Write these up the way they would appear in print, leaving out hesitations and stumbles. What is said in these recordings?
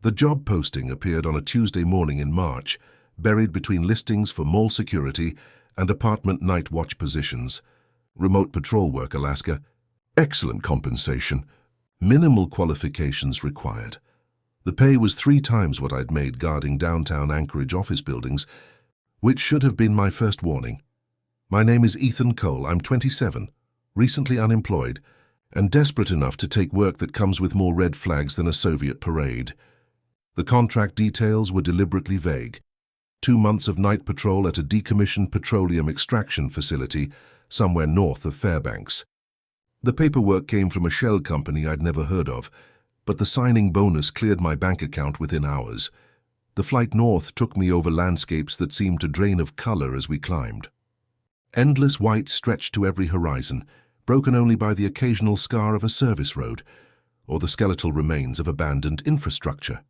The job posting appeared on a Tuesday morning in March, buried between listings for mall security and apartment night watch positions. Remote patrol work, Alaska. Excellent compensation. Minimal qualifications required. The pay was 3 times what I'd made guarding downtown Anchorage office buildings, which should have been my first warning. My name is Ethan Cole. I'm 27, recently unemployed, and desperate enough to take work that comes with more red flags than a Soviet parade. The contract details were deliberately vague. 2 months of night patrol at a decommissioned petroleum extraction facility somewhere north of Fairbanks. The paperwork came from a shell company I'd never heard of, but the signing bonus cleared my bank account within hours. The flight north took me over landscapes that seemed to drain of color as we climbed. Endless white stretched to every horizon, broken only by the occasional scar of a service road or the skeletal remains of abandoned infrastructure.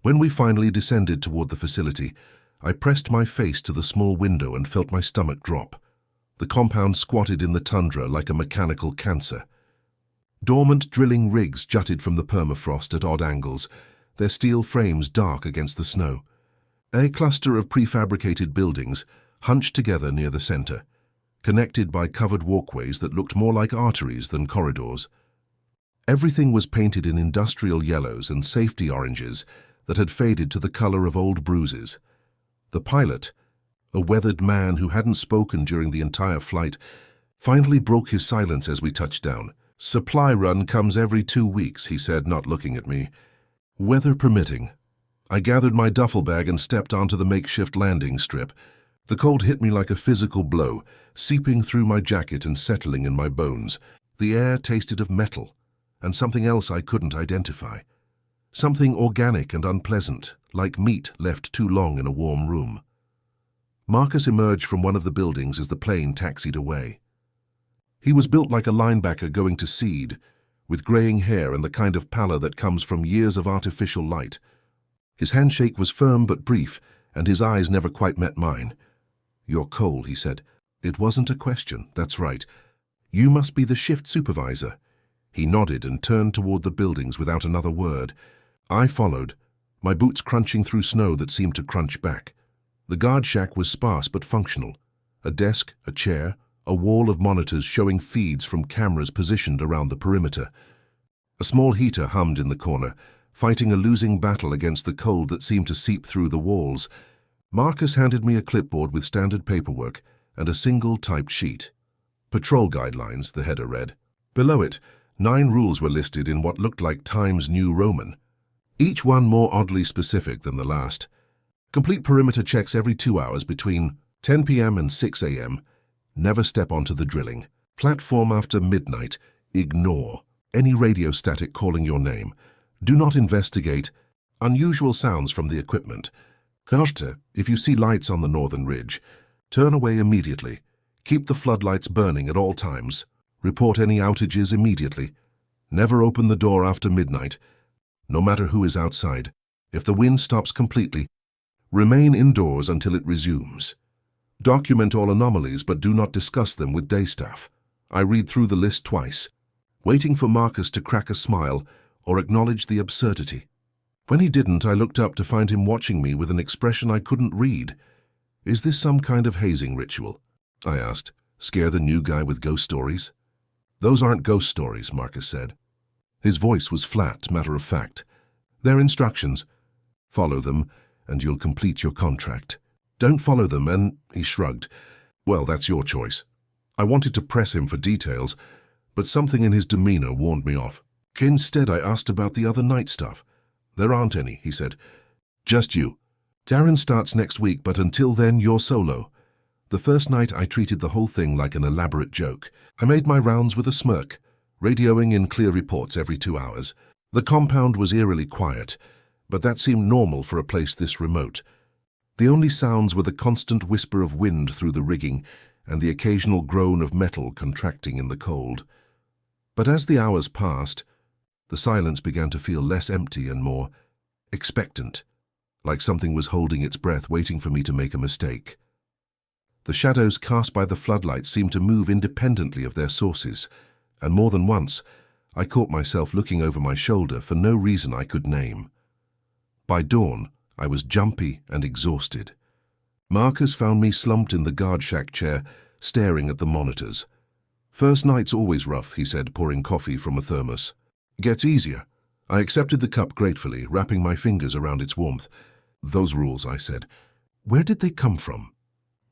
When we finally descended toward the facility, I pressed my face to the small window and felt my stomach drop. The compound squatted in the tundra like a mechanical cancer. Dormant drilling rigs jutted from the permafrost at odd angles, their steel frames dark against the snow. A cluster of prefabricated buildings hunched together near the center, connected by covered walkways that looked more like arteries than corridors. Everything was painted in industrial yellows and safety oranges that had faded to the color of old bruises. The pilot, a weathered man who hadn't spoken during the entire flight, finally broke his silence as we touched down. "Supply run comes every 2 weeks," he said, not looking at me. Weather permitting. I gathered my duffel bag and stepped onto the makeshift landing strip. The cold hit me like a physical blow, seeping through my jacket and settling in my bones. The air tasted of metal, and something else I couldn't identify. Something organic and unpleasant, like meat left too long in a warm room. Marcus emerged from one of the buildings as the plane taxied away. He was built like a linebacker going to seed, with graying hair and the kind of pallor that comes from years of artificial light. His handshake was firm but brief, and his eyes never quite met mine. "You're Cole," he said. "It wasn't a question, that's right. You must be the shift supervisor." He nodded and turned toward the buildings without another word. I followed, my boots crunching through snow that seemed to crunch back. The guard shack was sparse but functional. A desk, a chair, a wall of monitors showing feeds from cameras positioned around the perimeter. A small heater hummed in the corner, fighting a losing battle against the cold that seemed to seep through the walls. Marcus handed me a clipboard with standard paperwork and a single typed sheet. "Patrol guidelines," the header read. Below it, 9 rules were listed in what looked like Times New Roman, each one more oddly specific than the last. Complete perimeter checks every 2 hours between 10 p.m. and 6 a.m. Never step onto the drilling. Platform after midnight. Ignore any radio static calling your name. Do not investigate unusual sounds from the equipment. Karte, if you see lights on the northern ridge, turn away immediately. Keep the floodlights burning at all times. Report any outages immediately. Never open the door after midnight, no matter who is outside. If the wind stops completely, remain indoors until it resumes. Document all anomalies, but do not discuss them with day staff. I read through the list twice, waiting for Marcus to crack a smile or acknowledge the absurdity. When he didn't, I looked up to find him watching me with an expression I couldn't read. "Is this some kind of hazing ritual?" I asked. "Scare the new guy with ghost stories?" "Those aren't ghost stories," Marcus said. His voice was flat, matter of fact. "They're instructions. Follow them, and you'll complete your contract. Don't follow them, and..." He shrugged. "Well, that's your choice." I wanted to press him for details, but something in his demeanor warned me off. Instead, I asked about the other night stuff. "There aren't any," he said. "Just you. Darren starts next week, but until then, you're solo." The first night, I treated the whole thing like an elaborate joke. I made my rounds with a smirk, radioing in clear reports every 2 hours. The compound was eerily quiet, but that seemed normal for a place this remote. The only sounds were the constant whisper of wind through the rigging and the occasional groan of metal contracting in the cold. But as the hours passed, the silence began to feel less empty and more expectant, like something was holding its breath, waiting for me to make a mistake. The shadows cast by the floodlights seemed to move independently of their sources, and more than once I caught myself looking over my shoulder for no reason I could name. By dawn, I was jumpy and exhausted. Marcus found me slumped in the guard shack chair, staring at the monitors. "First night's always rough," he said, pouring coffee from a thermos. "Gets easier." I accepted the cup gratefully, wrapping my fingers around its warmth. "Those rules," I said. "Where did they come from?"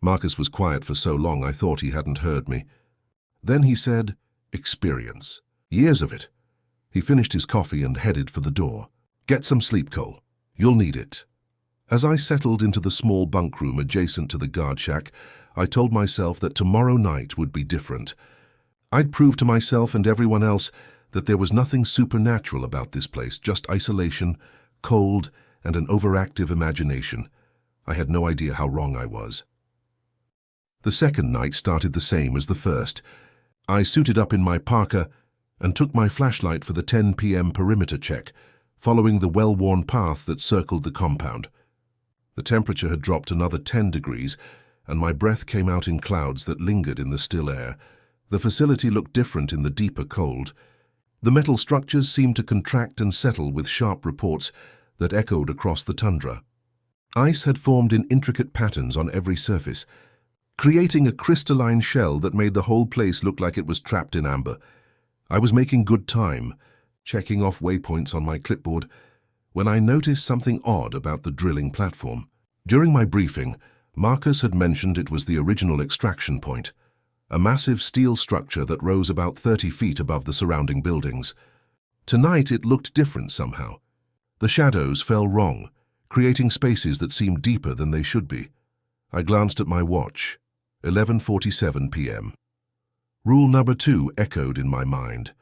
Marcus was quiet for so long I thought he hadn't heard me. Then he said, "Experience. Years of it." He finished his coffee and headed for the door. "Get some sleep, Cole. You'll need it." As I settled into the small bunk room adjacent to the guard shack, I told myself that tomorrow night would be different. I'd prove to myself and everyone else that there was nothing supernatural about this place, just isolation, cold, and an overactive imagination. I had no idea how wrong I was. The second night started the same as the first. I suited up in my parka and took my flashlight for the 10 p.m. perimeter check, following the well-worn path that circled the compound. The temperature had dropped another 10 degrees, and my breath came out in clouds that lingered in the still air. The facility looked different in the deeper cold. The metal structures seemed to contract and settle with sharp reports that echoed across the tundra. Ice had formed in intricate patterns on every surface, creating a crystalline shell that made the whole place look like it was trapped in amber. I was making good time, checking off waypoints on my clipboard, when I noticed something odd about the drilling platform. During my briefing, Marcus had mentioned it was the original extraction point, a massive steel structure that rose about 30 feet above the surrounding buildings. Tonight it looked different somehow. The shadows fell wrong, creating spaces that seemed deeper than they should be. I glanced at my watch. 11:47 p.m. Rule number 2 echoed in my mind.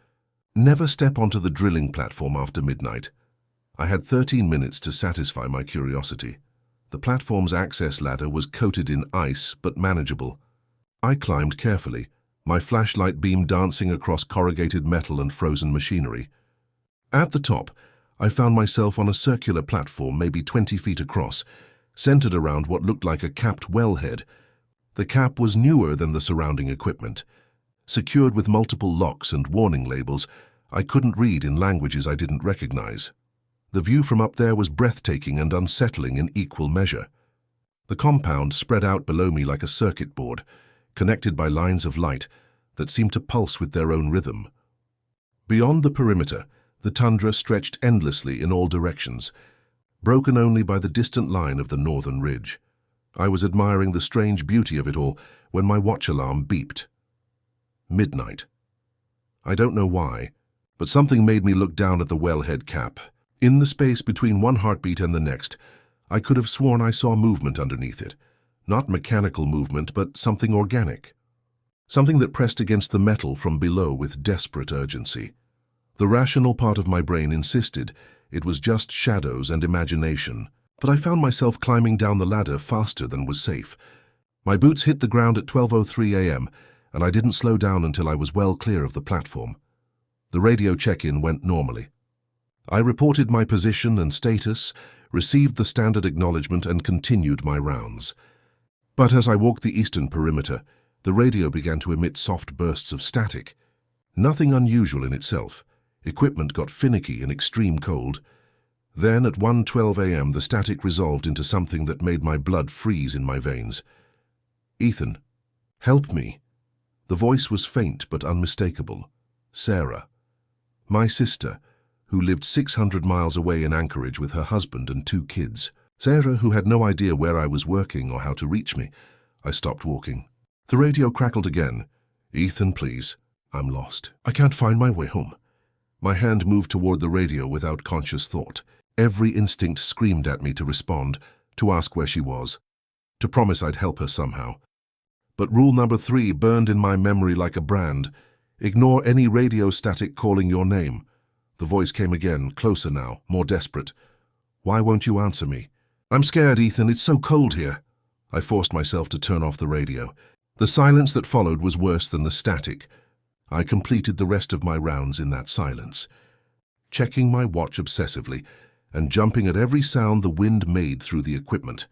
Never step onto the drilling platform after midnight. I had 13 minutes to satisfy my curiosity. The platform's access ladder was coated in ice, but manageable. I climbed carefully, my flashlight beam dancing across corrugated metal and frozen machinery. At the top, I found myself on a circular platform maybe 20 feet across, centered around what looked like a capped wellhead. The cap was newer than the surrounding equipment. Secured with multiple locks and warning labels, I couldn't read in languages I didn't recognize. The view from up there was breathtaking and unsettling in equal measure. The compound spread out below me like a circuit board, connected by lines of light that seemed to pulse with their own rhythm. Beyond the perimeter, the tundra stretched endlessly in all directions, broken only by the distant line of the northern ridge. I was admiring the strange beauty of it all when my watch alarm beeped. Midnight. I don't know why, but something made me look down at the wellhead cap. In the space between one heartbeat and the next, I could have sworn I saw movement underneath it. Not mechanical movement, but something organic. Something that pressed against the metal from below with desperate urgency. The rational part of my brain insisted it was just shadows and imagination, but I found myself climbing down the ladder faster than was safe. My boots hit the ground at 12:03 a.m., and I didn't slow down until I was well clear of the platform. The radio check-in went normally. I reported my position and status, received the standard acknowledgement, and continued my rounds. But as I walked the eastern perimeter, the radio began to emit soft bursts of static. Nothing unusual in itself. Equipment got finicky in extreme cold. Then at 1:12 a.m. the static resolved into something that made my blood freeze in my veins. "Ethan, help me." The voice was faint but unmistakable. Sarah. My sister, who lived 600 miles away in Anchorage with her husband and 2 kids. Sarah, who had no idea where I was working or how to reach me. I stopped walking. The radio crackled again. "Ethan, please. I'm lost. I can't find my way home." My hand moved toward the radio without conscious thought. Every instinct screamed at me to respond, to ask where she was, to promise I'd help her somehow. But rule number 3 burned in my memory like a brand. Ignore any radio static calling your name. The voice came again, closer now, more desperate. "Why won't you answer me?" "I'm scared, Ethan. It's so cold here." I forced myself to turn off the radio. The silence that followed was worse than the static. I completed the rest of my rounds in that silence, checking my watch obsessively and jumping at every sound the wind made through the equipment.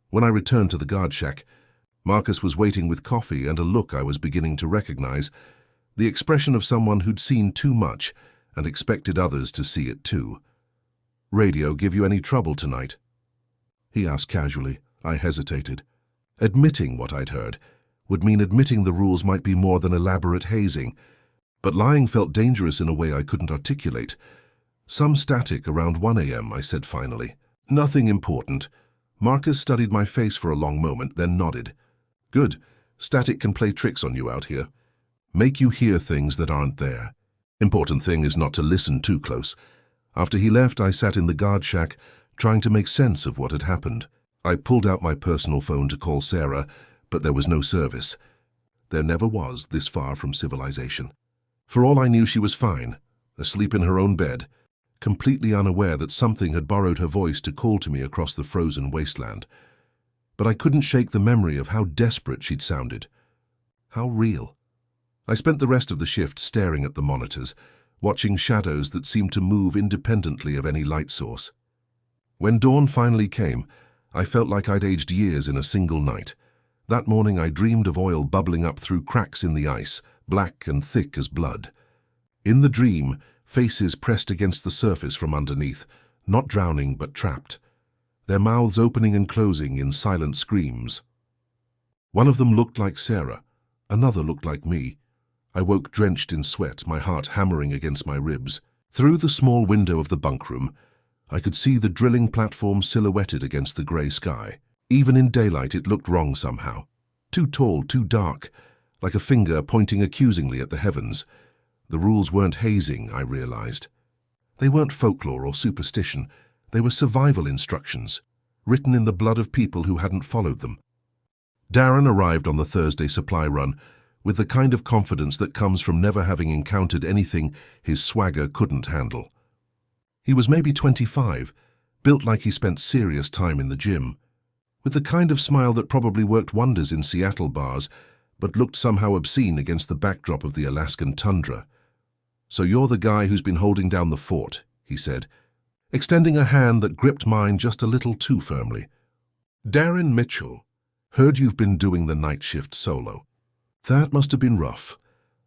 When I returned to the guard shack, Marcus was waiting with coffee and a look I was beginning to recognize, the expression of someone who'd seen too much and expected others to see it too. Radio give you any trouble tonight?" He asked casually. I hesitated. Admitting what I'd heard would mean admitting the rules might be more than elaborate hazing, but lying felt dangerous in a way I couldn't articulate. "Some static around 1 a.m., I said finally. "Nothing important." Marcus studied my face for a long moment, then nodded. "Good. Static can play tricks on you out here. Make you hear things that aren't there. Important thing is not to listen too close." After he left, I sat in the guard shack, trying to make sense of what had happened. I pulled out my personal phone to call Sarah, but there was no service. There never was this far from civilization. For all I knew, she was fine, asleep in her own bed, completely unaware that something had borrowed her voice to call to me across the frozen wasteland. But I couldn't shake the memory of how desperate she'd sounded. How real. I spent the rest of the shift staring at the monitors, watching shadows that seemed to move independently of any light source. When dawn finally came, I felt like I'd aged years in a single night. That morning I dreamed of oil bubbling up through cracks in the ice, black and thick as blood. In the dream, faces pressed against the surface from underneath, not drowning but trapped, their mouths opening and closing in silent screams. One of them looked like Sarah, another looked like me. I woke drenched in sweat, my heart hammering against my ribs. Through the small window of the bunk room, I could see the drilling platform silhouetted against the grey sky. Even in daylight it looked wrong somehow. Too tall, too dark, like a finger pointing accusingly at the heavens. The rules weren't hazing, I realized. They weren't folklore or superstition. They were survival instructions, written in the blood of people who hadn't followed them. Darren arrived on the Thursday supply run with the kind of confidence that comes from never having encountered anything his swagger couldn't handle. He was maybe 25, built like he spent serious time in the gym, with the kind of smile that probably worked wonders in Seattle bars, but looked somehow obscene against the backdrop of the Alaskan tundra. "So you're the guy who's been holding down the fort," he said, extending a hand that gripped mine just a little too firmly. "Darren Mitchell, heard you've been doing the night shift solo." That must have been rough.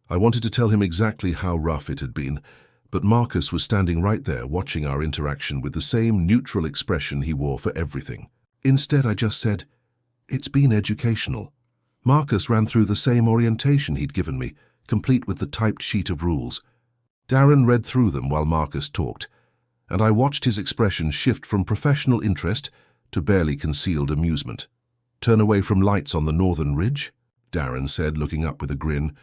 I wanted to tell him exactly how rough it had been, but Marcus was standing right there watching our interaction with the same neutral expression he wore for everything. Instead, I just said, "It's been educational." Marcus ran through the same orientation he'd given me, complete with the typed sheet of rules. Darren read through them while Marcus talked, and I watched his expression shift from professional interest to barely concealed amusement. "Turn away from lights on the northern ridge?" Darren said, looking up with a grin.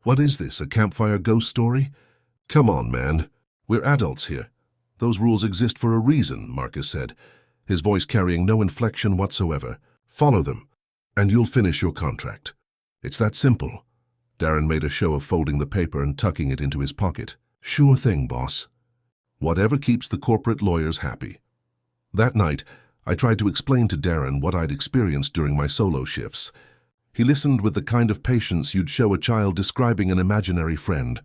"What is this, a campfire ghost story?" "Come on, man. We're adults here. Those rules exist for a reason," Marcus said, his voice carrying no inflection whatsoever. "Follow them, and you'll finish your contract. It's that simple." Darren made a show of folding the paper and tucking it into his pocket. "Sure thing, boss. Whatever keeps the corporate lawyers happy." That night, I tried to explain to Darren what I'd experienced during my solo shifts. He listened with the kind of patience you'd show a child describing an imaginary friend,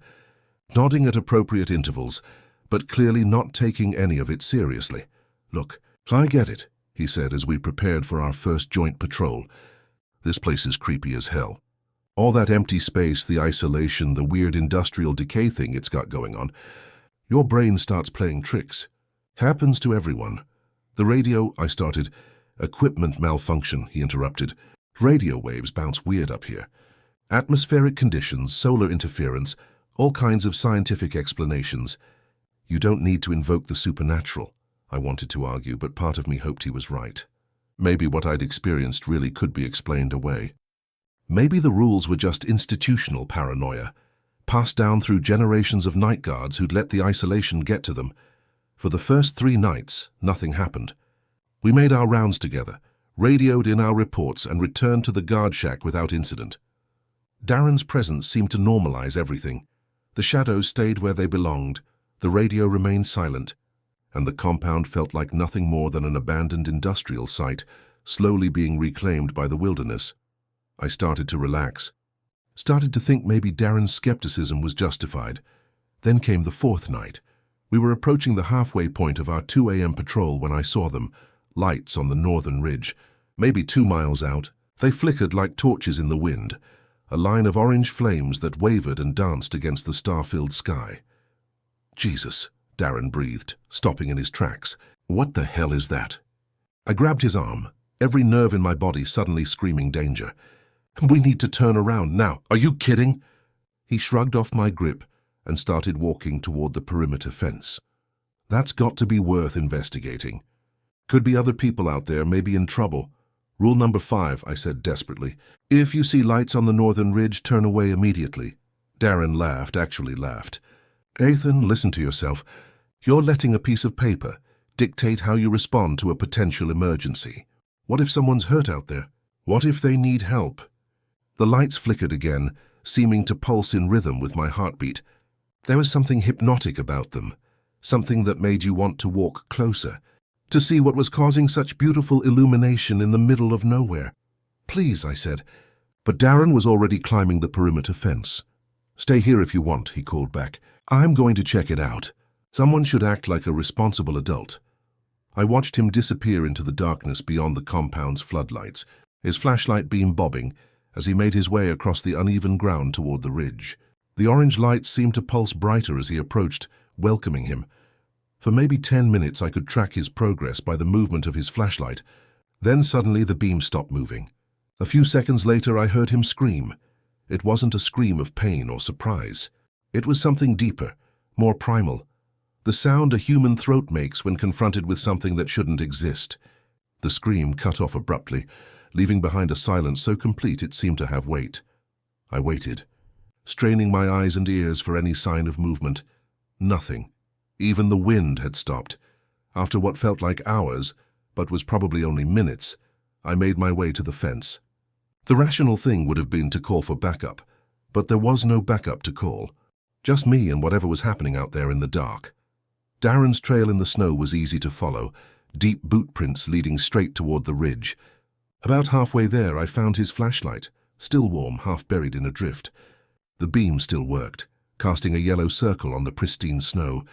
nodding at appropriate intervals, but clearly not taking any of it seriously. "Look, I get it," he said as we prepared for our first joint patrol. "This place is creepy as hell. All that empty space, the isolation, the weird industrial decay thing it's got going on. Your brain starts playing tricks. Happens to everyone." "The radio," I started. "Equipment malfunction," he interrupted. "Radio waves bounce weird up here. Atmospheric conditions, solar interference, all kinds of scientific explanations. You don't need to invoke the supernatural," I wanted to argue, but part of me hoped he was right. Maybe what I'd experienced really could be explained away. Maybe the rules were just institutional paranoia, passed down through generations of night guards who'd let the isolation get to them. For the first 3 nights, nothing happened. We made our rounds together, radioed in our reports, and returned to the guard shack without incident. Darren's presence seemed to normalize everything. The shadows stayed where they belonged, the radio remained silent, and the compound felt like nothing more than an abandoned industrial site, slowly being reclaimed by the wilderness. I started to relax, started to think maybe Darren's skepticism was justified. Then came the 4th night. We were approaching the halfway point of our 2 a.m. patrol when I saw them, lights on the northern ridge. Maybe 2 miles out, they flickered like torches in the wind, a line of orange flames that wavered and danced against the star-filled sky. "Jesus," Darren breathed, stopping in his tracks. What the hell is that? I grabbed his arm, every nerve in my body suddenly screaming danger. We need to turn around now. Are you kidding? He shrugged off my grip and started walking toward the perimeter fence. That's got to be worth investigating. Could be other people out there, maybe in trouble. Rule number 5, I said desperately. If you see lights on the northern ridge, turn away immediately. Darren laughed, actually laughed. Ethan, listen to yourself. You're letting a piece of paper dictate how you respond to a potential emergency. What if someone's hurt out there? What if they need help? The lights flickered again, seeming to pulse in rhythm with my heartbeat. There was something hypnotic about them, something that made you want to walk closer, to see what was causing such beautiful illumination in the middle of nowhere. Please, I said, but Darren was already climbing the perimeter fence. Stay here if you want, he called back. I'm going to check it out. Someone should act like a responsible adult. I watched him disappear into the darkness beyond the compound's floodlights, his flashlight beam bobbing as he made his way across the uneven ground toward the ridge. The orange lights seemed to pulse brighter as he approached, welcoming him. For maybe 10 minutes I could track his progress by the movement of his flashlight. Then suddenly the beam stopped moving. A few seconds later I heard him scream. It wasn't a scream of pain or surprise. It was something deeper, more primal. The sound a human throat makes when confronted with something that shouldn't exist. The scream cut off abruptly, leaving behind a silence so complete it seemed to have weight. I waited, straining my eyes and ears for any sign of movement. Nothing. Even the wind had stopped. After what felt like hours, but was probably only minutes, I made my way to the fence. The rational thing would have been to call for backup, but there was no backup to call. Just me and whatever was happening out there in the dark. Darren's trail in the snow was easy to follow, deep boot prints leading straight toward the ridge. About halfway there I found his flashlight, still warm, half buried in a drift. The beam still worked, casting a yellow circle on the pristine snow.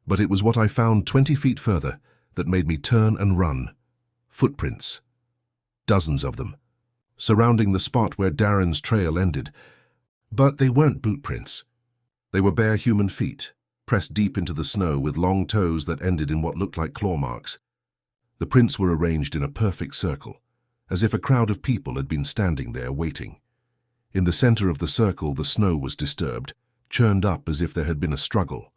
But it was what I found 20 feet further that made me turn and run. Footprints. Dozens of them, surrounding the spot where Darren's trail ended. But they weren't boot prints. They were bare human feet, pressed deep into the snow with long toes that ended in what looked like claw marks. The prints were arranged in a perfect circle, as if a crowd of people had been standing there waiting. In the center of the circle, the snow was disturbed, churned up as if there had been a struggle.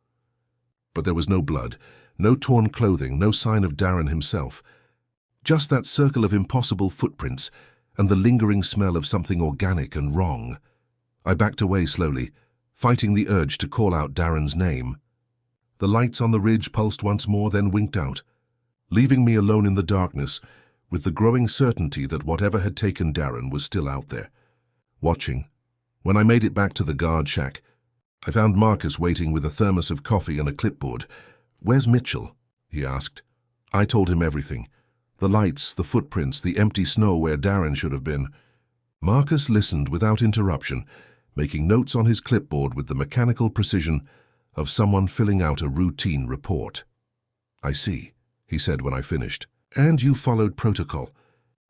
But there was no blood, no torn clothing, no sign of Darren himself. Just that circle of impossible footprints and the lingering smell of something organic and wrong. I backed away slowly, fighting the urge to call out Darren's name. The lights on the ridge pulsed once more, then winked out, leaving me alone in the darkness with the growing certainty that whatever had taken Darren was still out there, watching. When I made it back to the guard shack, I found Marcus waiting with a thermos of coffee and a clipboard. "Where's Mitchell?" he asked. I told him everything. The lights, the footprints, the empty snow where Darren should have been. Marcus listened without interruption, making notes on his clipboard with the mechanical precision of someone filling out a routine report. "I see," he said when I finished. "And you followed protocol,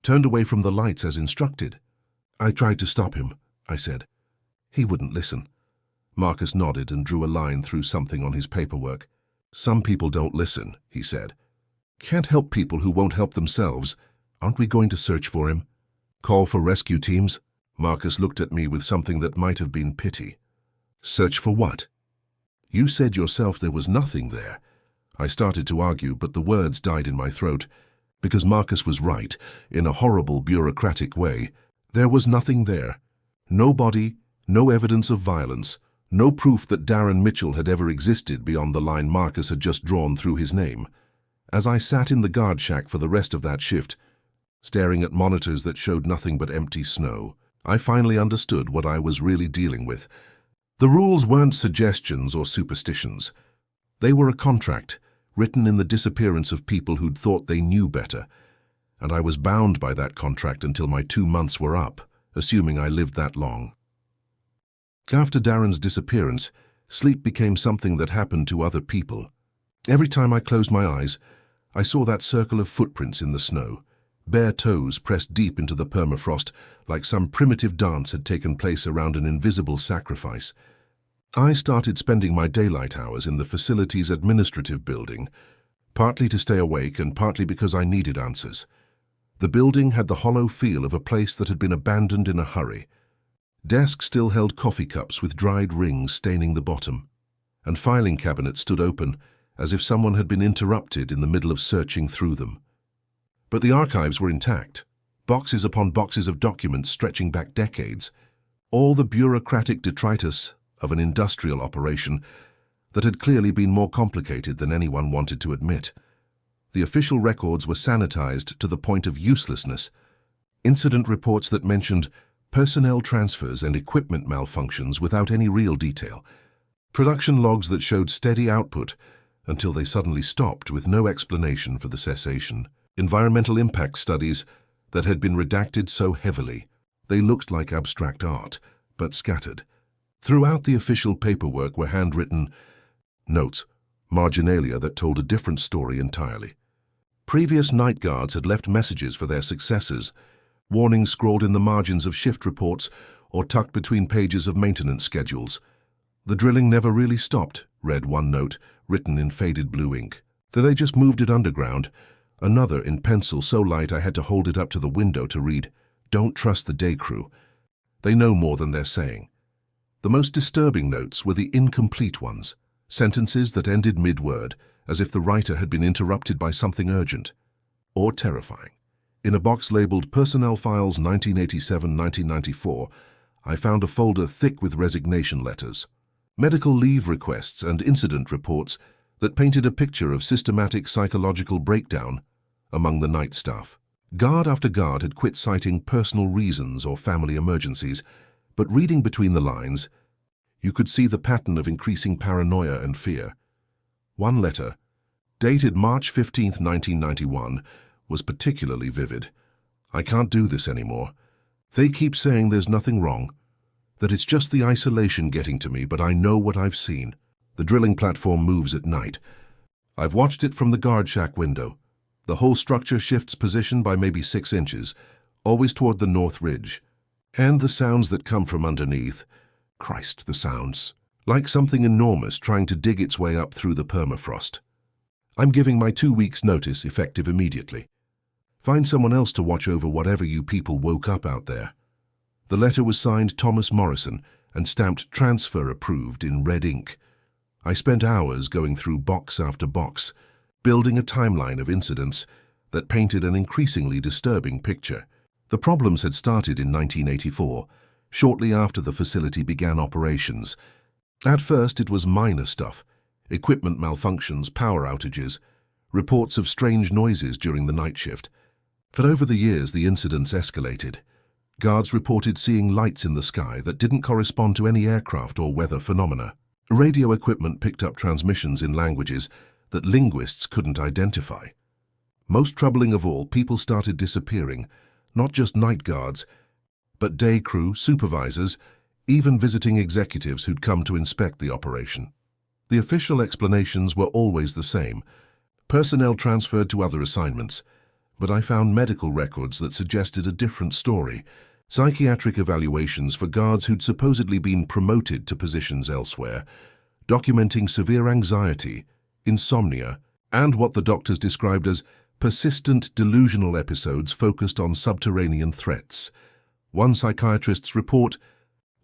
turned away from the lights as instructed." "I tried to stop him," I said. "He wouldn't listen." Marcus nodded and drew a line through something on his paperwork. "Some people don't listen," he said. "Can't help people who won't help themselves. Aren't we going to search for him? Call for rescue teams?" Marcus looked at me with something that might have been pity. "Search for what?" "You said yourself there was nothing there." I started to argue, but the words died in my throat, because Marcus was right, in a horrible bureaucratic way. There was nothing there. No body, no evidence of violence, no proof that Darren Mitchell had ever existed beyond the line Marcus had just drawn through his name. As I sat in the guard shack for the rest of that shift, staring at monitors that showed nothing but empty snow, I finally understood what I was really dealing with. The rules weren't suggestions or superstitions. They were a contract, written in the disappearance of people who'd thought they knew better, and I was bound by that contract until my 2 months were up, assuming I lived that long. After Darren's disappearance, sleep became something that happened to other people. Every time I closed my eyes, I saw that circle of footprints in the snow, bare toes pressed deep into the permafrost like some primitive dance had taken place around an invisible sacrifice. I started spending my daylight hours in the facility's administrative building, partly to stay awake and partly because I needed answers. The building had the hollow feel of a place that had been abandoned in a hurry. Desks still held coffee cups with dried rings staining the bottom, and filing cabinets stood open as if someone had been interrupted in the middle of searching through them. But the archives were intact, boxes upon boxes of documents stretching back decades, all the bureaucratic detritus of an industrial operation that had clearly been more complicated than anyone wanted to admit. The official records were sanitized to the point of uselessness. Incident reports that mentioned personnel transfers and equipment malfunctions without any real detail. Production logs that showed steady output until they suddenly stopped with no explanation for the cessation. Environmental impact studies that had been redacted so heavily they looked like abstract art, but scattered. Throughout the official paperwork were handwritten notes, marginalia that told a different story entirely. Previous night guards had left messages for their successors, warnings scrawled in the margins of shift reports or tucked between pages of maintenance schedules. "The drilling never really stopped," read one note, written in faded blue ink. "Though they just moved it underground." Another in pencil so light I had to hold it up to the window to read, "Don't trust the day crew. They know more than they're saying." The most disturbing notes were the incomplete ones, sentences that ended mid-word, as if the writer had been interrupted by something urgent or terrifying. In a box labeled Personnel Files 1987-1994, I found a folder thick with resignation letters, medical leave requests and incident reports that painted a picture of systematic psychological breakdown among the night staff. Guard after guard had quit citing personal reasons or family emergencies, but reading between the lines, you could see the pattern of increasing paranoia and fear. One letter, dated March 15, 1991, was particularly vivid. "I can't do this anymore. They keep saying there's nothing wrong, that it's just the isolation getting to me, but I know what I've seen. The drilling platform moves at night. I've watched it from the guard shack window. The whole structure shifts position by maybe 6 inches, always toward the north ridge. And the sounds that come from underneath, Christ, the sounds, like something enormous trying to dig its way up through the permafrost. I'm giving my 2 weeks' notice effective immediately. Find someone else to watch over whatever you people woke up out there." The letter was signed Thomas Morrison and stamped transfer approved in red ink. I spent hours going through box after box, building a timeline of incidents that painted an increasingly disturbing picture. The problems had started in 1984, shortly after the facility began operations. At first it was minor stuff, equipment malfunctions, power outages, reports of strange noises during the night shift. But over the years the incidents escalated. Guards reported seeing lights in the sky that didn't correspond to any aircraft or weather phenomena. Radio equipment picked up transmissions in languages that linguists couldn't identify. Most troubling of all, people started disappearing, not just night guards, but day crew, supervisors, even visiting executives who'd come to inspect the operation. The official explanations were always the same: personnel transferred to other assignments. But I found medical records that suggested a different story: psychiatric evaluations for guards who'd supposedly been promoted to positions elsewhere, documenting severe anxiety, insomnia, and what the doctors described as persistent delusional episodes focused on subterranean threats. One psychiatrist's report,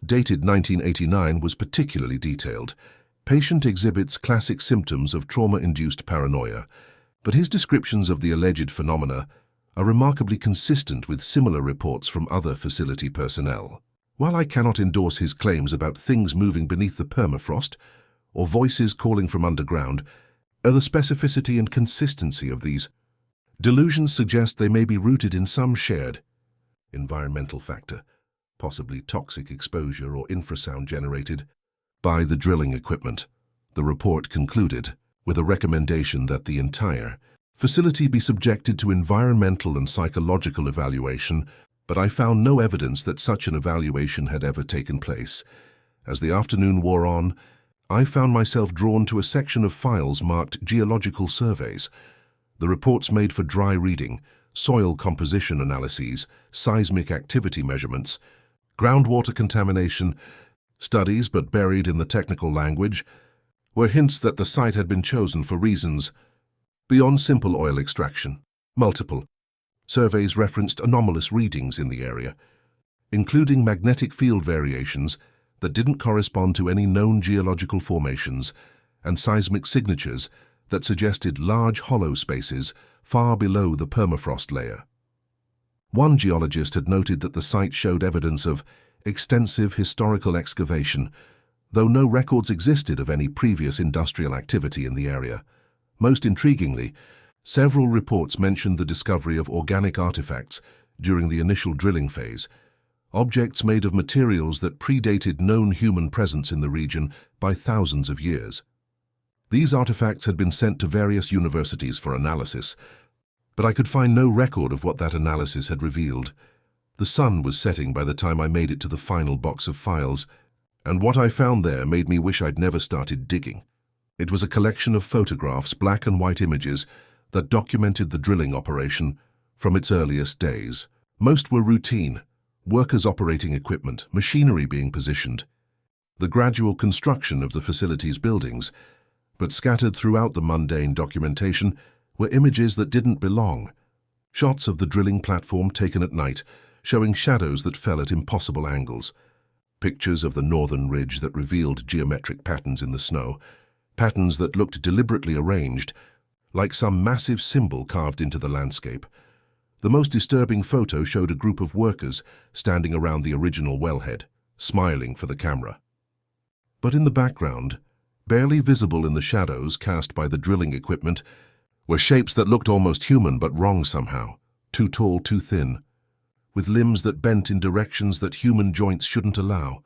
dated 1989, was particularly detailed. Patient exhibits classic symptoms of trauma-induced paranoia, but his descriptions of the alleged phenomena are remarkably consistent with similar reports from other facility personnel. While I cannot endorse his claims about things moving beneath the permafrost or voices calling from underground, the specificity and consistency of these delusions suggest they may be rooted in some shared environmental factor, possibly toxic exposure or infrasound generated by the drilling equipment. The report concluded with a recommendation that the entire facility be subjected to environmental and psychological evaluation, but I found no evidence that such an evaluation had ever taken place. As the afternoon wore on, I found myself drawn to a section of files marked geological surveys. The reports made for dry reading, soil composition analyses, seismic activity measurements, groundwater contamination, Studies, but buried in the technical language, were hints that the site had been chosen for reasons beyond simple oil extraction. Multiple surveys referenced anomalous readings in the area, including magnetic field variations that didn't correspond to any known geological formations and seismic signatures that suggested large hollow spaces far below the permafrost layer. One geologist had noted that the site showed evidence of extensive historical excavation, though no records existed of any previous industrial activity in the area. Most intriguingly, several reports mentioned the discovery of organic artifacts during the initial drilling phase, objects made of materials that predated known human presence in the region by thousands of years. These artifacts had been sent to various universities for analysis, but I could find no record of what that analysis had revealed. The sun was setting by the time I made it to the final box of files, and what I found there made me wish I'd never started digging. It was a collection of photographs, black and white images, that documented the drilling operation from its earliest days. Most were routine, workers operating equipment, machinery being positioned, the gradual construction of the facility's buildings, but scattered throughout the mundane documentation were images that didn't belong. Shots of the drilling platform taken at night, showing shadows that fell at impossible angles. Pictures of the northern ridge that revealed geometric patterns in the snow, patterns that looked deliberately arranged, like some massive symbol carved into the landscape. The most disturbing photo showed a group of workers standing around the original wellhead, smiling for the camera. But in the background, barely visible in the shadows cast by the drilling equipment, were shapes that looked almost human but wrong somehow, too tall, too thin, with limbs that bent in directions that human joints shouldn't allow.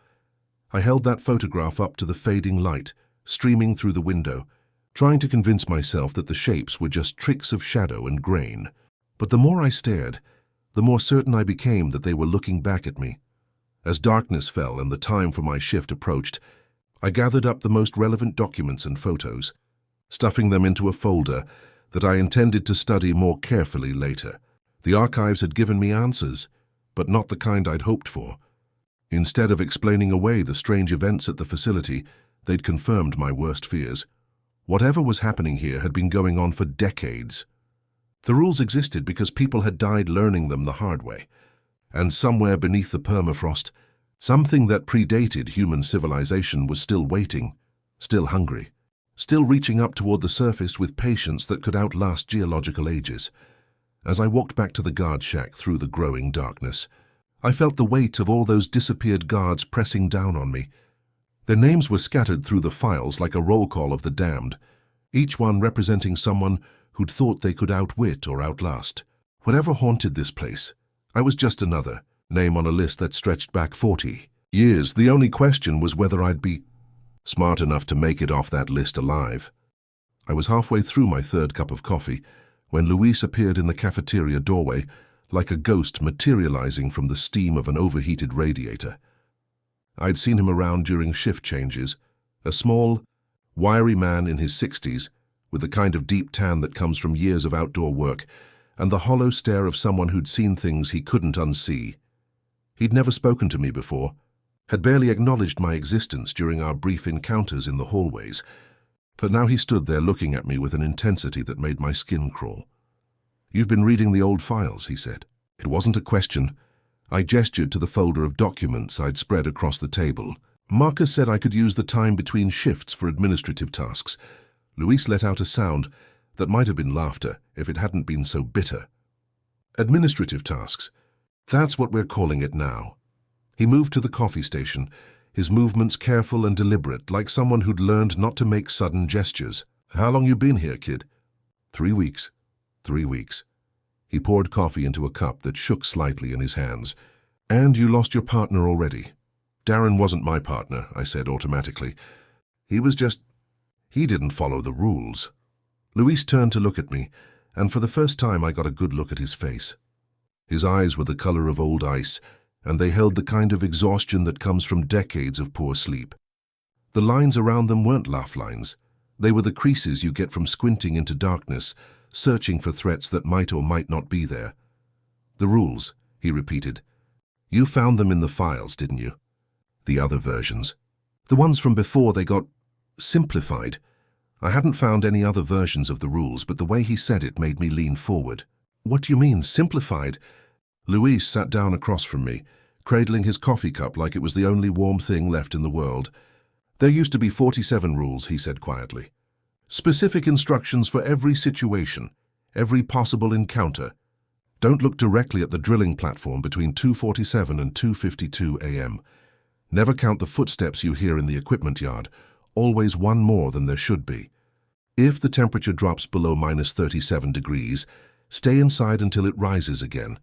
I held that photograph up to the fading light, streaming through the window, trying to convince myself that the shapes were just tricks of shadow and grain. But the more I stared, the more certain I became that they were looking back at me. As darkness fell and the time for my shift approached, I gathered up the most relevant documents and photos, stuffing them into a folder that I intended to study more carefully later. The archives had given me answers, but not the kind I'd hoped for. Instead of explaining away the strange events at the facility, they'd confirmed my worst fears. Whatever was happening here had been going on for decades. The rules existed because people had died learning them the hard way, and somewhere beneath the permafrost, something that predated human civilization was still waiting, still hungry, still reaching up toward the surface with patience that could outlast geological ages. As I walked back to the guard shack through the growing darkness, I felt the weight of all those disappeared guards pressing down on me. Their names were scattered through the files like a roll call of the damned, each one representing someone who'd thought they could outwit or outlast. Whatever haunted this place, I was just another name on a list that stretched back 40 years. The only question was whether I'd be smart enough to make it off that list alive. I was halfway through my third cup of coffee when Luis appeared in the cafeteria doorway like a ghost materializing from the steam of an overheated radiator. I'd seen him around during shift changes, a small, wiry man in his 60s, with the kind of deep tan that comes from years of outdoor work, and the hollow stare of someone who'd seen things he couldn't unsee. He'd never spoken to me before, had barely acknowledged my existence during our brief encounters in the hallways, but now he stood there looking at me with an intensity that made my skin crawl. "You've been reading the old files," he said. It wasn't a question. I gestured to the folder of documents I'd spread across the table. Marcus said I could use the time between shifts for administrative tasks. Luis let out a sound that might have been laughter if it hadn't been so bitter. Administrative tasks. That's what we're calling it now. He moved to the coffee station, his movements careful and deliberate, like someone who'd learned not to make sudden gestures. "How long you been here, kid?" 3 weeks. 3 weeks. He poured coffee into a cup that shook slightly in his hands. "And you lost your partner already." "Darren wasn't my partner," I said automatically. He didn't follow the rules." Luis turned to look at me, and for the first time I got a good look at his face. His eyes were the color of old ice, and they held the kind of exhaustion that comes from decades of poor sleep. The lines around them weren't laugh lines. They were the creases you get from squinting into darkness, searching for threats that might or might not be there. "The rules," he repeated. "You found them in the files, didn't you?" The other versions. The ones from before, they got simplified. I hadn't found any other versions of the rules, but the way he said it made me lean forward. What do you mean, simplified? Luis sat down across from me, cradling his coffee cup like it was the only warm thing left in the world. There used to be 47 rules, he said quietly. Specific instructions for every situation, every possible encounter. Don't look directly at the drilling platform between 2:47 and 2:52 a.m. Never count the footsteps you hear in the equipment yard, always one more than there should be. If the temperature drops below -37 degrees, stay inside until it rises again,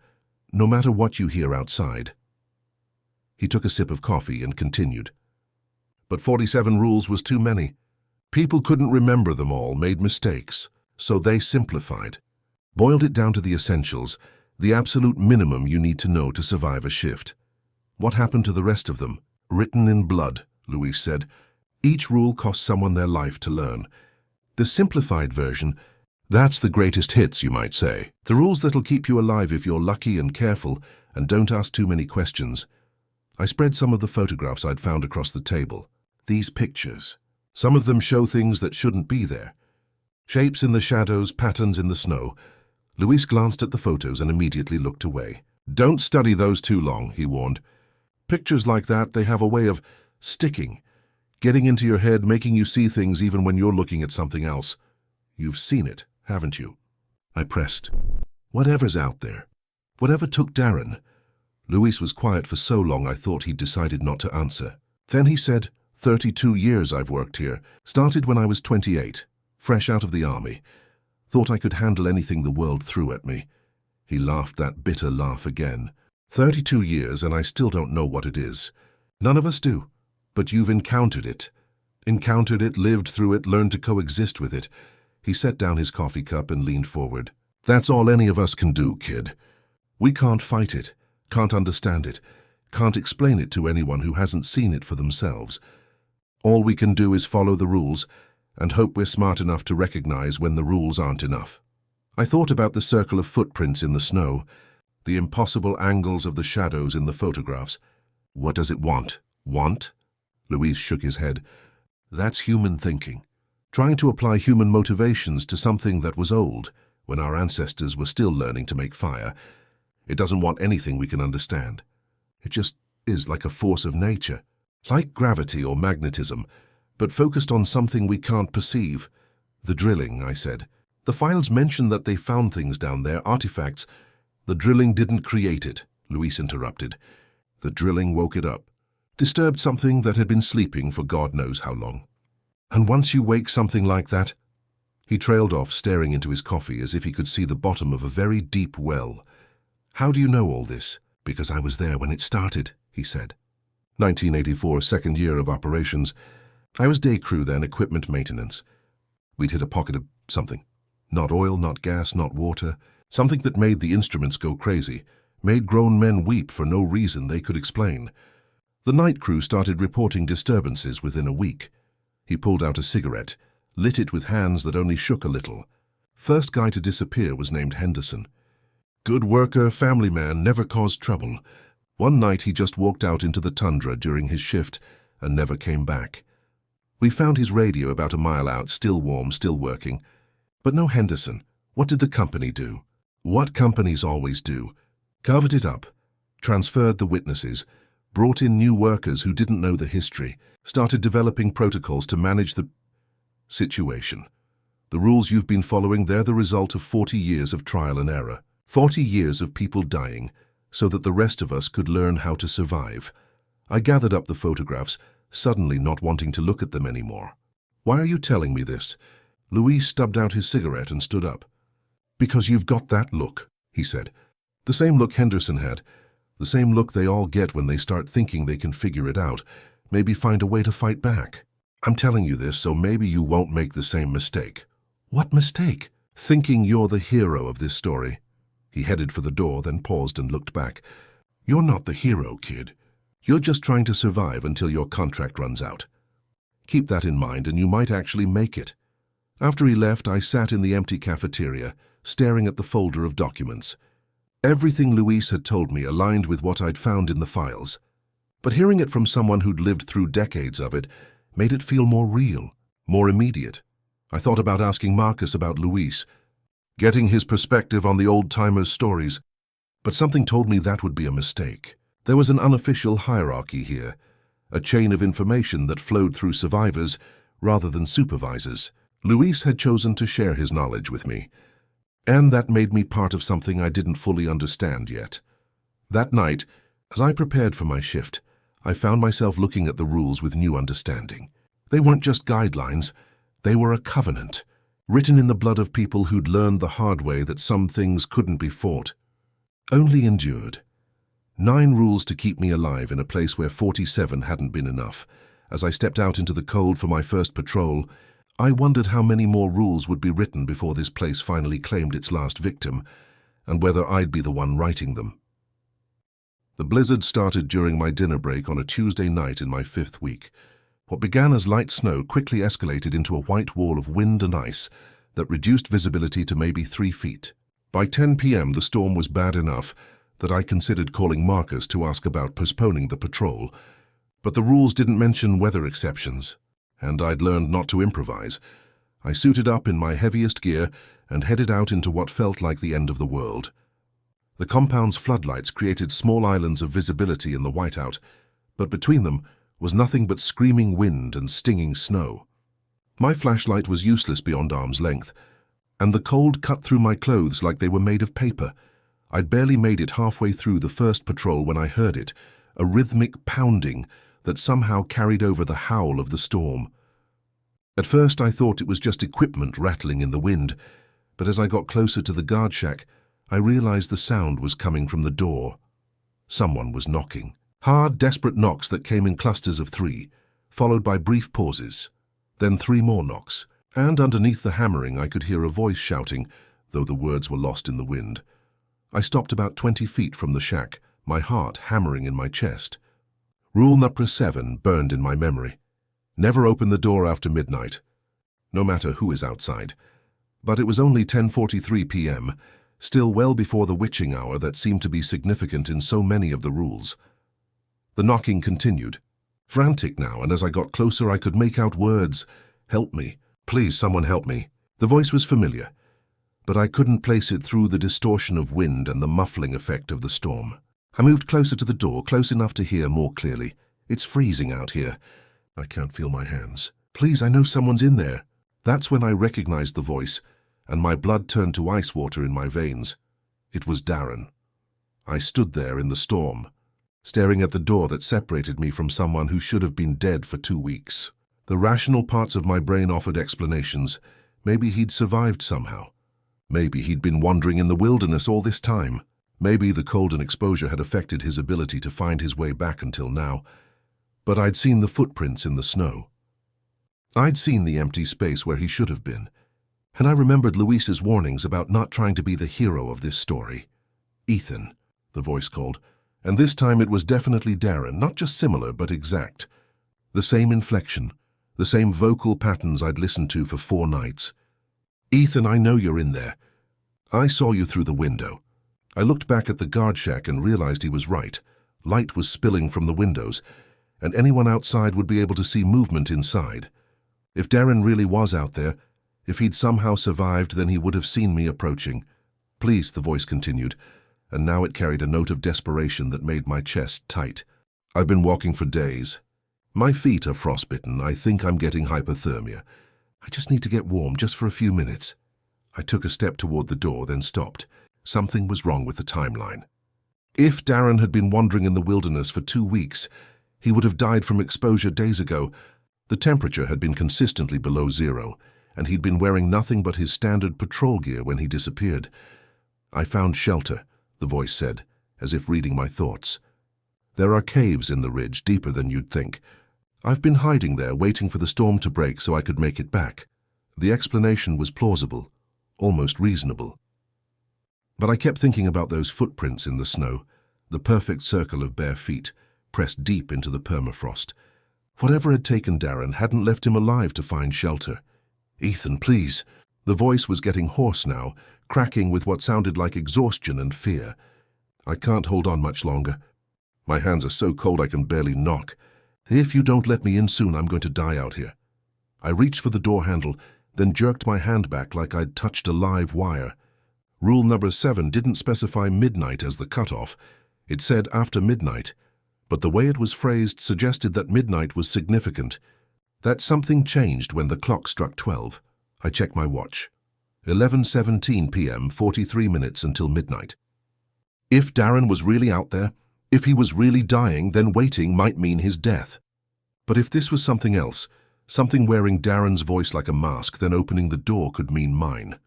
no matter what you hear outside. He took a sip of coffee and continued. But 47 rules was too many. People couldn't remember them all, made mistakes, so they simplified. Boiled it down to the essentials, the absolute minimum you need to know to survive a shift. What happened to the rest of them? Written in blood, Luis said. Each rule cost someone their life to learn. The simplified version, that's the greatest hits, you might say. The rules that'll keep you alive if you're lucky and careful and don't ask too many questions. I spread some of the photographs I'd found across the table. These pictures. Some of them show things that shouldn't be there. Shapes in the shadows, patterns in the snow. Luis glanced at the photos and immediately looked away. Don't study those too long, he warned. Pictures like that, they have a way of sticking, getting into your head, making you see things even when you're looking at something else. You've seen it, haven't you? I pressed. Whatever's out there. Whatever took Darren. Luis was quiet for so long I thought he'd decided not to answer. Then he said, 32 years I've worked here. Started when I was 28, fresh out of the army. Thought I could handle anything the world threw at me. He laughed that bitter laugh again. 32 years and I still don't know what it is. None of us do. But you've encountered it. Encountered it, lived through it, learned to coexist with it. He set down his coffee cup and leaned forward. That's all any of us can do, kid. We can't fight it, can't understand it, can't explain it to anyone who hasn't seen it for themselves. All we can do is follow the rules and hope we're smart enough to recognize when the rules aren't enough. I thought about the circle of footprints in the snow, the impossible angles of the shadows in the photographs. What does it want? Want? Luis shook his head. That's human thinking. Trying to apply human motivations to something that was old, when our ancestors were still learning to make fire. It doesn't want anything we can understand. It just is like a force of nature, like gravity or magnetism, but focused on something we can't perceive. The drilling, I said. The files mention that they found things down there, artifacts. The drilling didn't create it, Luis interrupted. The drilling woke it up, disturbed something that had been sleeping for God knows how long. And once you wake something like that, he trailed off, staring into his coffee as if he could see the bottom of a very deep well. How do you know all this? Because I was there when it started, he said. 1984, second year of operations. I was day crew then, equipment maintenance. We'd hit a pocket of something. Not oil, not gas, not water. Something that made the instruments go crazy, made grown men weep for no reason they could explain. The night crew started reporting disturbances within a week. He pulled out a cigarette, lit it with hands that only shook a little. First guy to disappear was named Henderson. Good worker, family man, never caused trouble. One night he just walked out into the tundra during his shift and never came back. We found his radio about a mile out, still warm, still working. But no Henderson. What did the company do? What companies always do. Covered it up, transferred the witnesses, brought in new workers who didn't know the history, started developing protocols to manage the situation. The rules you've been following, they're the result of 40 years of trial and error. 40 years of people dying, so that the rest of us could learn how to survive. I gathered up the photographs, suddenly not wanting to look at them anymore. Why are you telling me this? Luis stubbed out his cigarette and stood up. Because you've got that look, he said. The same look Henderson had. The same look they all get when they start thinking they can figure it out, maybe find a way to fight back. I'm telling you this so maybe you won't make the same mistake. What mistake? Thinking you're the hero of this story. He headed for the door, then paused and looked back. You're not the hero, kid. You're just trying to survive until your contract runs out. Keep that in mind and you might actually make it. After he left, I sat in the empty cafeteria, staring at the folder of documents. Everything Luis had told me aligned with what I'd found in the files. But hearing it from someone who'd lived through decades of it made it feel more real, more immediate. I thought about asking Marcus about Luis, getting his perspective on the old-timers' stories, but something told me that would be a mistake. There was an unofficial hierarchy here, a chain of information that flowed through survivors rather than supervisors. Luis had chosen to share his knowledge with me, and that made me part of something I didn't fully understand yet. That night, as I prepared for my shift, I found myself looking at the rules with new understanding. They weren't just guidelines, they were a covenant, written in the blood of people who'd learned the hard way that some things couldn't be fought, only endured. 9 rules to keep me alive in a place where 47 hadn't been enough. As I stepped out into the cold for my first patrol, I wondered how many more rules would be written before this place finally claimed its last victim, and whether I'd be the one writing them. The blizzard started during my dinner break on a Tuesday night in my 5th week. What began as light snow quickly escalated into a white wall of wind and ice that reduced visibility to maybe 3 feet. By 10 p.m. the storm was bad enough that I considered calling Marcus to ask about postponing the patrol, but the rules didn't mention weather exceptions, and I'd learned not to improvise. I suited up in my heaviest gear and headed out into what felt like the end of the world. The compound's floodlights created small islands of visibility in the whiteout, but between them was nothing but screaming wind and stinging snow. My flashlight was useless beyond arm's length, and the cold cut through my clothes like they were made of paper. I'd barely made it halfway through the first patrol when I heard it, a rhythmic pounding that somehow carried over the howl of the storm. At first I thought it was just equipment rattling in the wind, but as I got closer to the guard shack, I realized the sound was coming from the door. Someone was knocking. Hard, desperate knocks that came in clusters of 3, followed by brief pauses. Then 3 more knocks, and underneath the hammering I could hear a voice shouting, though the words were lost in the wind. I stopped about 20 feet from the shack, my heart hammering in my chest. Rule number 7 burned in my memory. Never open the door after midnight, no matter who is outside. But it was only 10:43 p.m., still well before the witching hour that seemed to be significant in so many of the rules. The knocking continued, frantic now, and as I got closer I could make out words. "Help me. Please, someone help me." The voice was familiar, but I couldn't place it through the distortion of wind and the muffling effect of the storm. I moved closer to the door, close enough to hear more clearly. "It's freezing out here. I can't feel my hands. Please, I know someone's in there." That's when I recognized the voice, and my blood turned to ice water in my veins. It was Darren. I stood there in the storm, staring at the door that separated me from someone who should have been dead for 2 weeks. The rational parts of my brain offered explanations. Maybe he'd survived somehow. Maybe he'd been wandering in the wilderness all this time. Maybe the cold and exposure had affected his ability to find his way back until now. But I'd seen the footprints in the snow. I'd seen the empty space where he should have been. And I remembered Luis's warnings about not trying to be the hero of this story. "Ethan," the voice called, and this time it was definitely Darren, not just similar but exact. The same inflection, the same vocal patterns I'd listened to for 4 nights. "Ethan, I know you're in there. I saw you through the window." I looked back at the guard shack and realized he was right. Light was spilling from the windows, and anyone outside would be able to see movement inside. If Darren really was out there, if he'd somehow survived, then he would have seen me approaching. "Please," the voice continued, and now it carried a note of desperation that made my chest tight. "I've been walking for days. My feet are frostbitten. I think I'm getting hypothermia. I just need to get warm just for a few minutes." I took a step toward the door, then stopped. Something was wrong with the timeline. If Darren had been wandering in the wilderness for 2 weeks, he would have died from exposure days ago. The temperature had been consistently below 0, and he'd been wearing nothing but his standard patrol gear when he disappeared. "I found shelter," the voice said, as if reading my thoughts. "There are caves in the ridge, deeper than you'd think. I've been hiding there, waiting for the storm to break so I could make it back." The explanation was plausible, almost reasonable. But I kept thinking about those footprints in the snow, the perfect circle of bare feet, pressed deep into the permafrost. Whatever had taken Darren hadn't left him alive to find shelter. "Ethan, please." The voice was getting hoarse now, cracking with what sounded like exhaustion and fear. "I can't hold on much longer. My hands are so cold I can barely knock. If you don't let me in soon, I'm going to die out here. I reached for the door handle, then jerked my hand back like I'd touched a live wire. Rule number 7 didn't specify midnight as the cutoff. It said after midnight, but the way it was phrased suggested that midnight was significant. That something changed when the clock struck 12. I checked my watch. 11:17 p.m., 43 minutes until midnight. If Darren was really out there, if he was really dying, then waiting might mean his death. But if this was something else, something wearing Darren's voice like a mask, then opening the door could mean mine.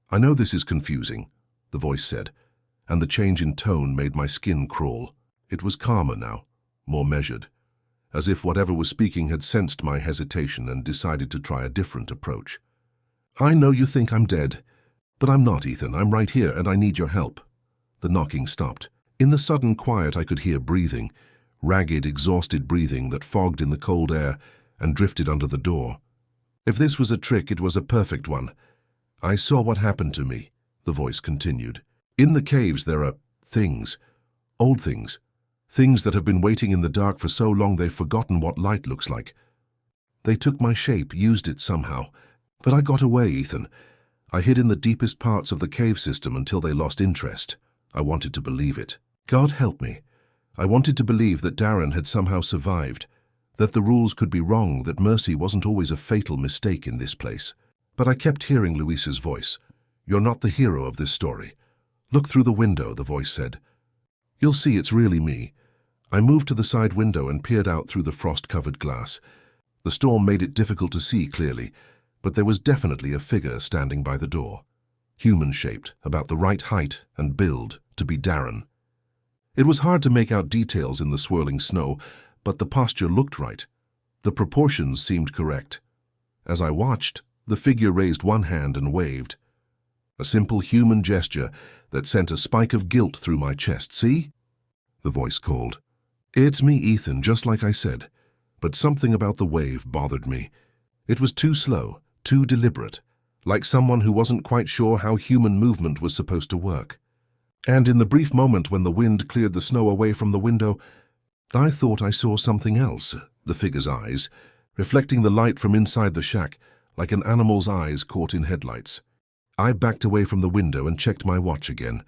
I know this is confusing, the voice said, and the change in tone made my skin crawl. It was calmer now, more measured, as if whatever was speaking had sensed my hesitation and decided to try a different approach. I know you think I'm dead, but I'm not, Ethan. I'm right here and I need your help. The knocking stopped. In the sudden quiet I could hear breathing, ragged, exhausted breathing that fogged in the cold air and drifted under the door. If this was a trick, it was a perfect one. I saw what happened to me, the voice continued. In the caves there are things, old things, things that have been waiting in the dark for so long they've forgotten what light looks like. They took my shape, used it somehow. But I got away, Ethan. I hid in the deepest parts of the cave system until they lost interest. I wanted to believe it. God help me. I wanted to believe that Darren had somehow survived, that the rules could be wrong, that mercy wasn't always a fatal mistake in this place. But I kept hearing Luis's voice. You're not the hero of this story. Look through the window, the voice said. You'll see it's really me. I moved to the side window and peered out through the frost-covered glass. The storm made it difficult to see clearly, but there was definitely a figure standing by the door, human-shaped, about the right height and build to be Darren. It was hard to make out details in the swirling snow, but the posture looked right. The proportions seemed correct. As I watched, the figure raised one hand and waved. A simple human gesture that sent a spike of guilt through my chest. See? The voice called. It's me, Ethan, just like I said. But something about the wave bothered me. It was too slow, too deliberate, like someone who wasn't quite sure how human movement was supposed to work. And in the brief moment when the wind cleared the snow away from the window, I thought I saw something else, the figure's eyes, reflecting the light from inside the shack, like an animal's eyes caught in headlights. I backed away from the window and checked my watch again.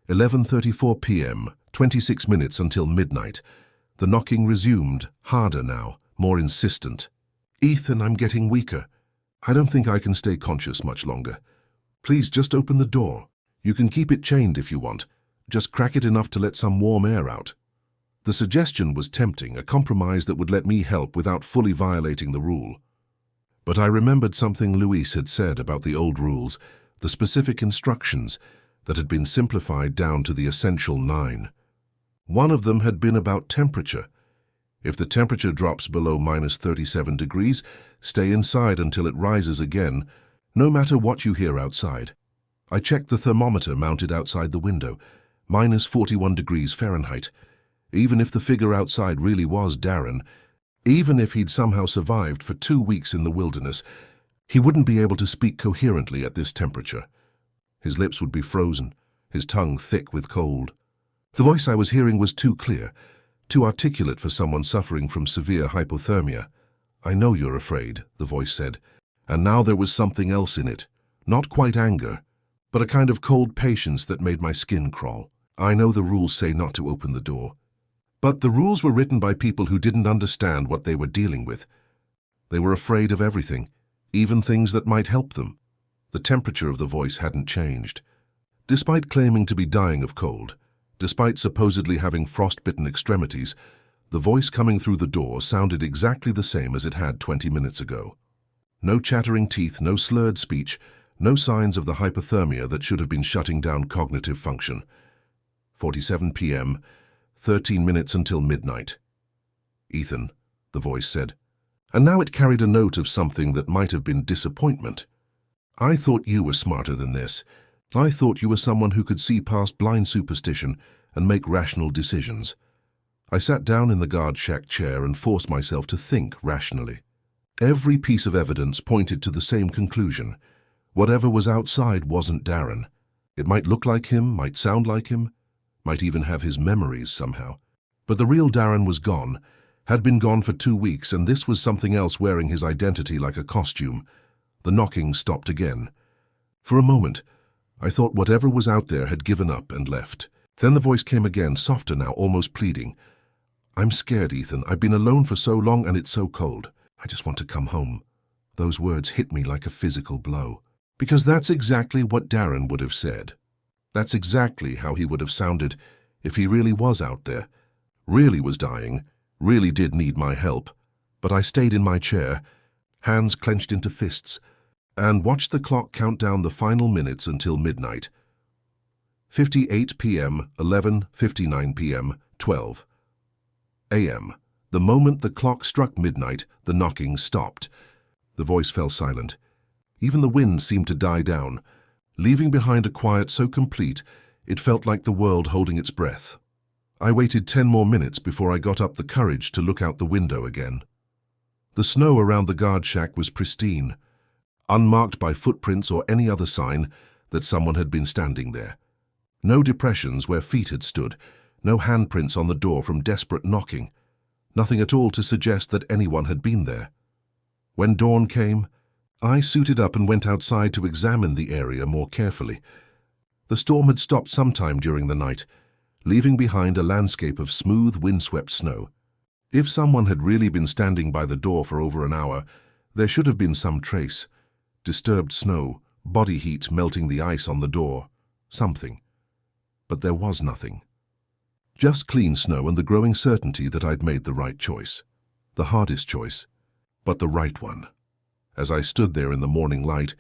11:34 p.m., 26 minutes until midnight. The knocking resumed, harder now, more insistent. Ethan, I'm getting weaker. I don't think I can stay conscious much longer. Please just open the door. You can keep it chained if you want. Just crack it enough to let some warm air out. The suggestion was tempting, a compromise that would let me help without fully violating the rule. But I remembered something Luis had said about the old rules, the specific instructions that had been simplified down to the essential 9. One of them had been about temperature. If the temperature drops below -37 degrees, stay inside until it rises again, no matter what you hear outside. I checked the thermometer mounted outside the window, -41 degrees Fahrenheit. Even if the figure outside really was Darren, even if he'd somehow survived for 2 weeks in the wilderness, he wouldn't be able to speak coherently at this temperature. His lips would be frozen, his tongue thick with cold. The voice I was hearing was too clear, too articulate for someone suffering from severe hypothermia. I know you're afraid, the voice said, and now there was something else in it. Not quite anger, but a kind of cold patience that made my skin crawl. I know the rules say not to open the door. But the rules were written by people who didn't understand what they were dealing with. They were afraid of everything, even things that might help them. The temperature of the voice hadn't changed. Despite claiming to be dying of cold, despite supposedly having frostbitten extremities, the voice coming through the door sounded exactly the same as it had 20 minutes ago. No chattering teeth, no slurred speech, no signs of the hypothermia that should have been shutting down cognitive function. 47 p.m., 13 minutes until midnight. Ethan, the voice said, and now it carried a note of something that might have been disappointment. I thought you were smarter than this. I thought you were someone who could see past blind superstition and make rational decisions. I sat down in the guard shack chair and forced myself to think rationally. Every piece of evidence pointed to the same conclusion. Whatever was outside wasn't Darren. It might look like him, might sound like him, might even have his memories somehow. But the real Darren was gone, had been gone for 2 weeks, and this was something else wearing his identity like a costume. The knocking stopped again. For a moment, I thought whatever was out there had given up and left. Then the voice came again, softer now, almost pleading. "I'm scared, Ethan. I've been alone for so long and it's so cold. I just want to come home." Those words hit me like a physical blow. Because that's exactly what Darren would have said. That's exactly how he would have sounded if he really was out there, really was dying, really did need my help. But I stayed in my chair, hands clenched into fists, and watched the clock count down the final minutes until midnight. 58 p.m., 11:59 p.m., 12 a.m. The moment the clock struck midnight, the knocking stopped. The voice fell silent. Even the wind seemed to die down, leaving behind a quiet so complete it felt like the world holding its breath. I waited 10 more minutes before I got up the courage to look out the window again. The snow around the guard shack was pristine, unmarked by footprints or any other sign that someone had been standing there. No depressions where feet had stood, no handprints on the door from desperate knocking, nothing at all to suggest that anyone had been there. When dawn came, I suited up and went outside to examine the area more carefully. The storm had stopped sometime during the night, leaving behind a landscape of smooth, windswept snow. If someone had really been standing by the door for over an hour, there should have been some trace. Disturbed snow, body heat melting the ice on the door, something. But there was nothing. Just clean snow and the growing certainty that I'd made the right choice. The hardest choice, but the right one. As I stood there in the morning light,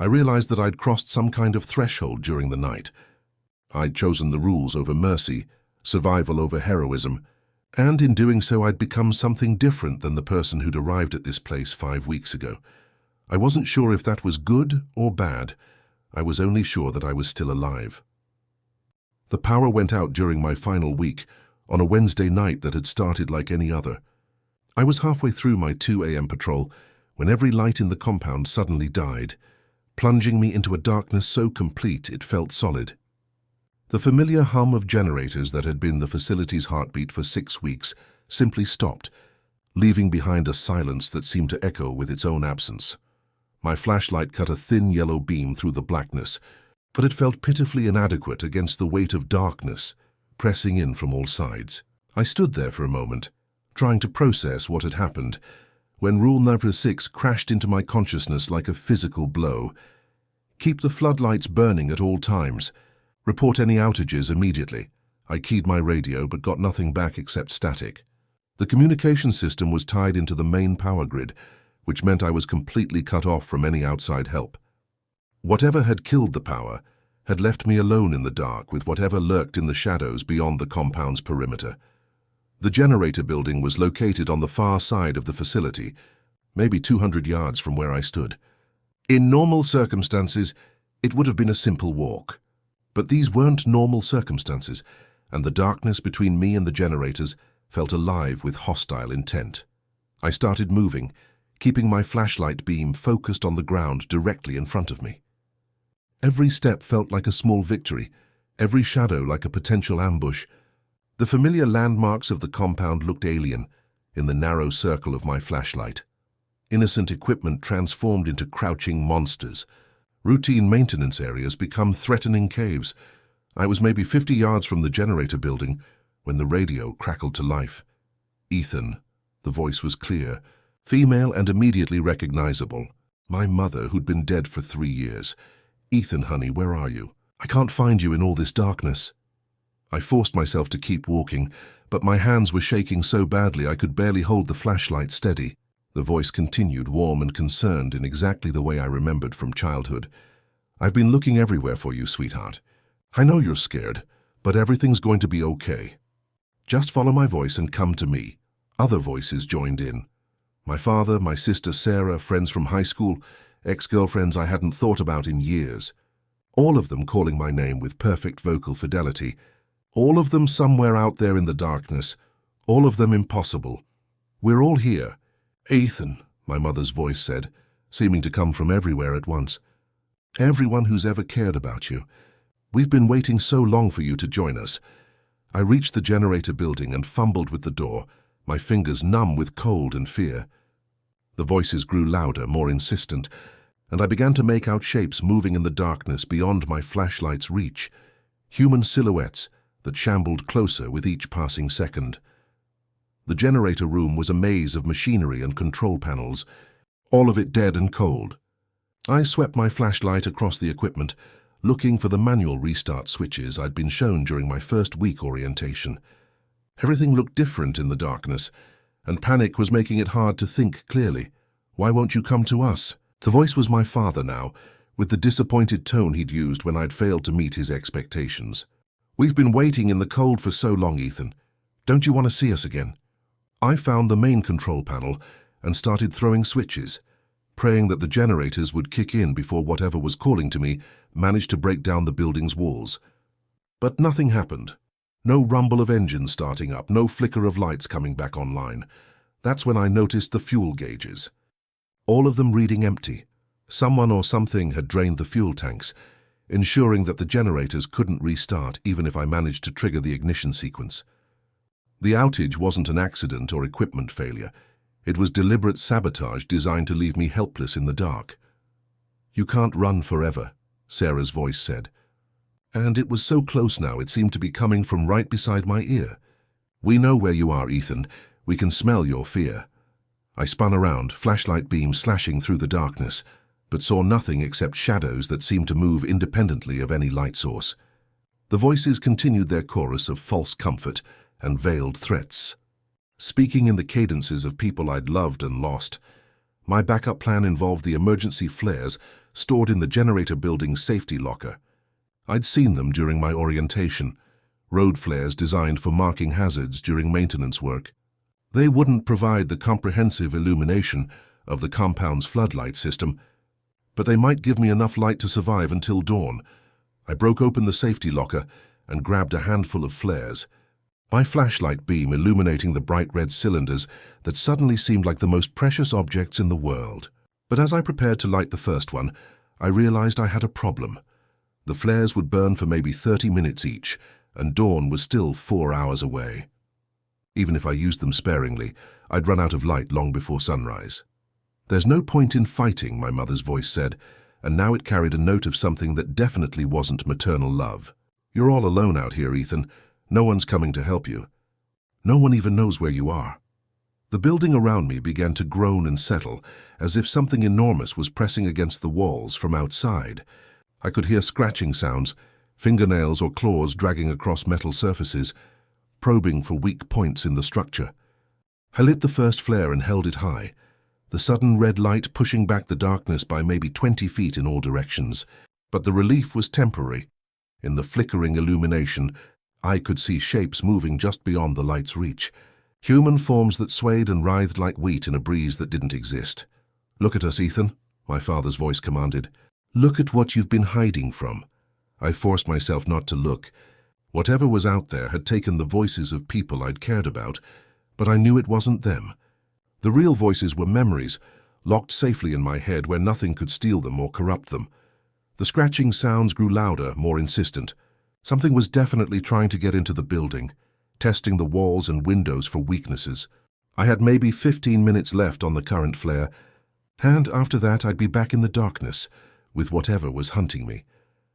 I realized that I'd crossed some kind of threshold during the night. I'd chosen the rules over mercy, survival over heroism, and in doing so I'd become something different than the person who'd arrived at this place 5 weeks ago. I wasn't sure if that was good or bad. I was only sure that I was still alive. The power went out during my final week, on a Wednesday night that had started like any other. I was halfway through my 2 a.m. patrol when every light in the compound suddenly died, plunging me into a darkness so complete it felt solid. The familiar hum of generators that had been the facility's heartbeat for 6 weeks simply stopped, leaving behind a silence that seemed to echo with its own absence. My flashlight cut a thin yellow beam through the blackness, but it felt pitifully inadequate against the weight of darkness pressing in from all sides. I stood there for a moment, trying to process what had happened, when Rule Number 6 crashed into my consciousness like a physical blow. Keep the floodlights burning at all times. Report any outages immediately. I keyed my radio but got nothing back except static. The communication system was tied into the main power grid, which meant I was completely cut off from any outside help. Whatever had killed the power had left me alone in the dark with whatever lurked in the shadows beyond the compound's perimeter. The generator building was located on the far side of the facility, maybe 200 yards from where I stood. In normal circumstances, it would have been a simple walk. But these weren't normal circumstances, and the darkness between me and the generators felt alive with hostile intent. I started moving, keeping my flashlight beam focused on the ground directly in front of me. Every step felt like a small victory, every shadow like a potential ambush. The familiar landmarks of the compound looked alien in the narrow circle of my flashlight. Innocent equipment transformed into crouching monsters. Routine maintenance areas become threatening caves. I was maybe 50 yards from the generator building when the radio crackled to life. "Ethan." The voice was clear, female and immediately recognizable. My mother, who'd been dead for 3 years. "Ethan, honey, where are you? I can't find you in all this darkness." I forced myself to keep walking, but my hands were shaking so badly I could barely hold the flashlight steady. The voice continued, warm and concerned in exactly the way I remembered from childhood. "I've been looking everywhere for you, sweetheart. I know you're scared, but everything's going to be okay. Just follow my voice and come to me." Other voices joined in. My father, my sister Sarah, friends from high school, ex-girlfriends I hadn't thought about in years. All of them calling my name with perfect vocal fidelity. All of them somewhere out there in the darkness. All of them impossible. "We're all here." "Ethan," my mother's voice said, seeming to come from everywhere at once. "Everyone who's ever cared about you. We've been waiting so long for you to join us. I reached the generator building and fumbled with the door, my fingers numb with cold and fear. The voices grew louder, more insistent, and I began to make out shapes moving in the darkness beyond my flashlight's reach, human silhouettes that shambled closer with each passing second. The generator room was a maze of machinery and control panels, all of it dead and cold. I swept my flashlight across the equipment, looking for the manual restart switches I'd been shown during my first week orientation. Everything looked different in the darkness, and panic was making it hard to think clearly. "Why won't you come to us?" The voice was my father now, with the disappointed tone he'd used when I'd failed to meet his expectations. "We've been waiting in the cold for so long, Ethan. Don't you want to see us again?" I found the main control panel and started throwing switches, praying that the generators would kick in before whatever was calling to me managed to break down the building's walls. But nothing happened. No rumble of engines starting up, no flicker of lights coming back online. That's when I noticed the fuel gauges. All of them reading empty. Someone or something had drained the fuel tanks, ensuring that the generators couldn't restart even if I managed to trigger the ignition sequence. The outage wasn't an accident or equipment failure. It was deliberate sabotage designed to leave me helpless in the dark. "You can't run forever," Sarah's voice said. And it was so close now it seemed to be coming from right beside my ear. "We know where you are, Ethan. We can smell your fear." I spun around, flashlight beam slashing through the darkness, but saw nothing except shadows that seemed to move independently of any light source. The voices continued their chorus of false comfort and veiled threats, speaking in the cadences of people I'd loved and lost. My backup plan involved the emergency flares stored in the generator building's safety locker. I'd seen them during my orientation, road flares designed for marking hazards during maintenance work. They wouldn't provide the comprehensive illumination of the compound's floodlight system, but they might give me enough light to survive until dawn. I broke open the safety locker and grabbed a handful of flares, my flashlight beam illuminating the bright red cylinders that suddenly seemed like the most precious objects in the world. But as I prepared to light the first one, I realized I had a problem. The flares would burn for maybe 30 minutes each, and dawn was still 4 hours away. Even if I used them sparingly, I'd run out of light long before sunrise. "There's no point in fighting," my mother's voice said, and now it carried a note of something that definitely wasn't maternal love. "You're all alone out here, Ethan. No one's coming to help you. No one even knows where you are." The building around me began to groan and settle, as if something enormous was pressing against the walls from outside. I could hear scratching sounds, fingernails or claws dragging across metal surfaces, probing for weak points in the structure. I lit the first flare and held it high, the sudden red light pushing back the darkness by maybe 20 feet in all directions. But the relief was temporary. In the flickering illumination, I could see shapes moving just beyond the light's reach, human forms that swayed and writhed like wheat in a breeze that didn't exist. "Look at us, Ethan," my father's voice commanded. "Look at what you've been hiding from." I forced myself not to look. Whatever was out there had taken the voices of people I'd cared about, but I knew it wasn't them. The real voices were memories, locked safely in my head where nothing could steal them or corrupt them. The scratching sounds grew louder, more insistent. Something was definitely trying to get into the building, testing the walls and windows for weaknesses. I had maybe 15 minutes left on the current flare, and after that I'd be back in the darkness with whatever was hunting me.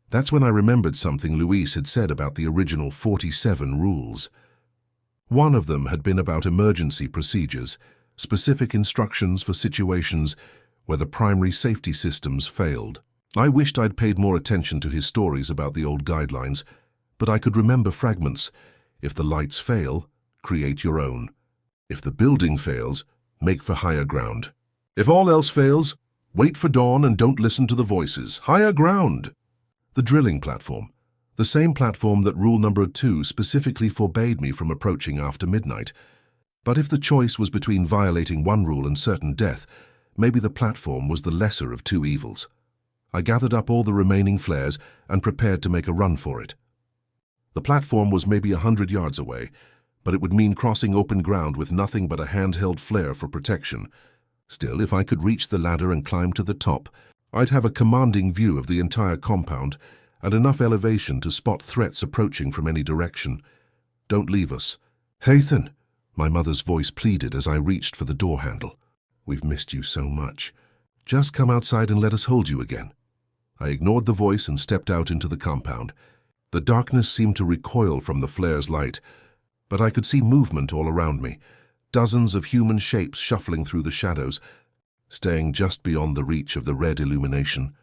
That's when I remembered something Louise had said about the original 47 rules. One of them had been about emergency procedures, specific instructions for situations where the primary safety systems failed. I wished I'd paid more attention to his stories about the old guidelines, but I could remember fragments. If the lights fail, create your own. If the building fails, make for higher ground. If all else fails, wait for dawn and don't listen to the voices. Higher ground! The drilling platform, the same platform that rule number 2 specifically forbade me from approaching after midnight. But if the choice was between violating one rule and certain death, maybe the platform was the lesser of two evils. I gathered up all the remaining flares and prepared to make a run for it. The platform was maybe 100 yards away, but it would mean crossing open ground with nothing but a handheld flare for protection. Still, if I could reach the ladder and climb to the top, I'd have a commanding view of the entire compound and enough elevation to spot threats approaching from any direction. Don't leave us. Hathan, my mother's voice pleaded as I reached for the door handle. We've missed you so much. Just come outside and let us hold you again. I ignored the voice and stepped out into the compound. The darkness seemed to recoil from the flare's light, but I could see movement all around me, dozens of human shapes shuffling through the shadows, staying just beyond the reach of the red illumination.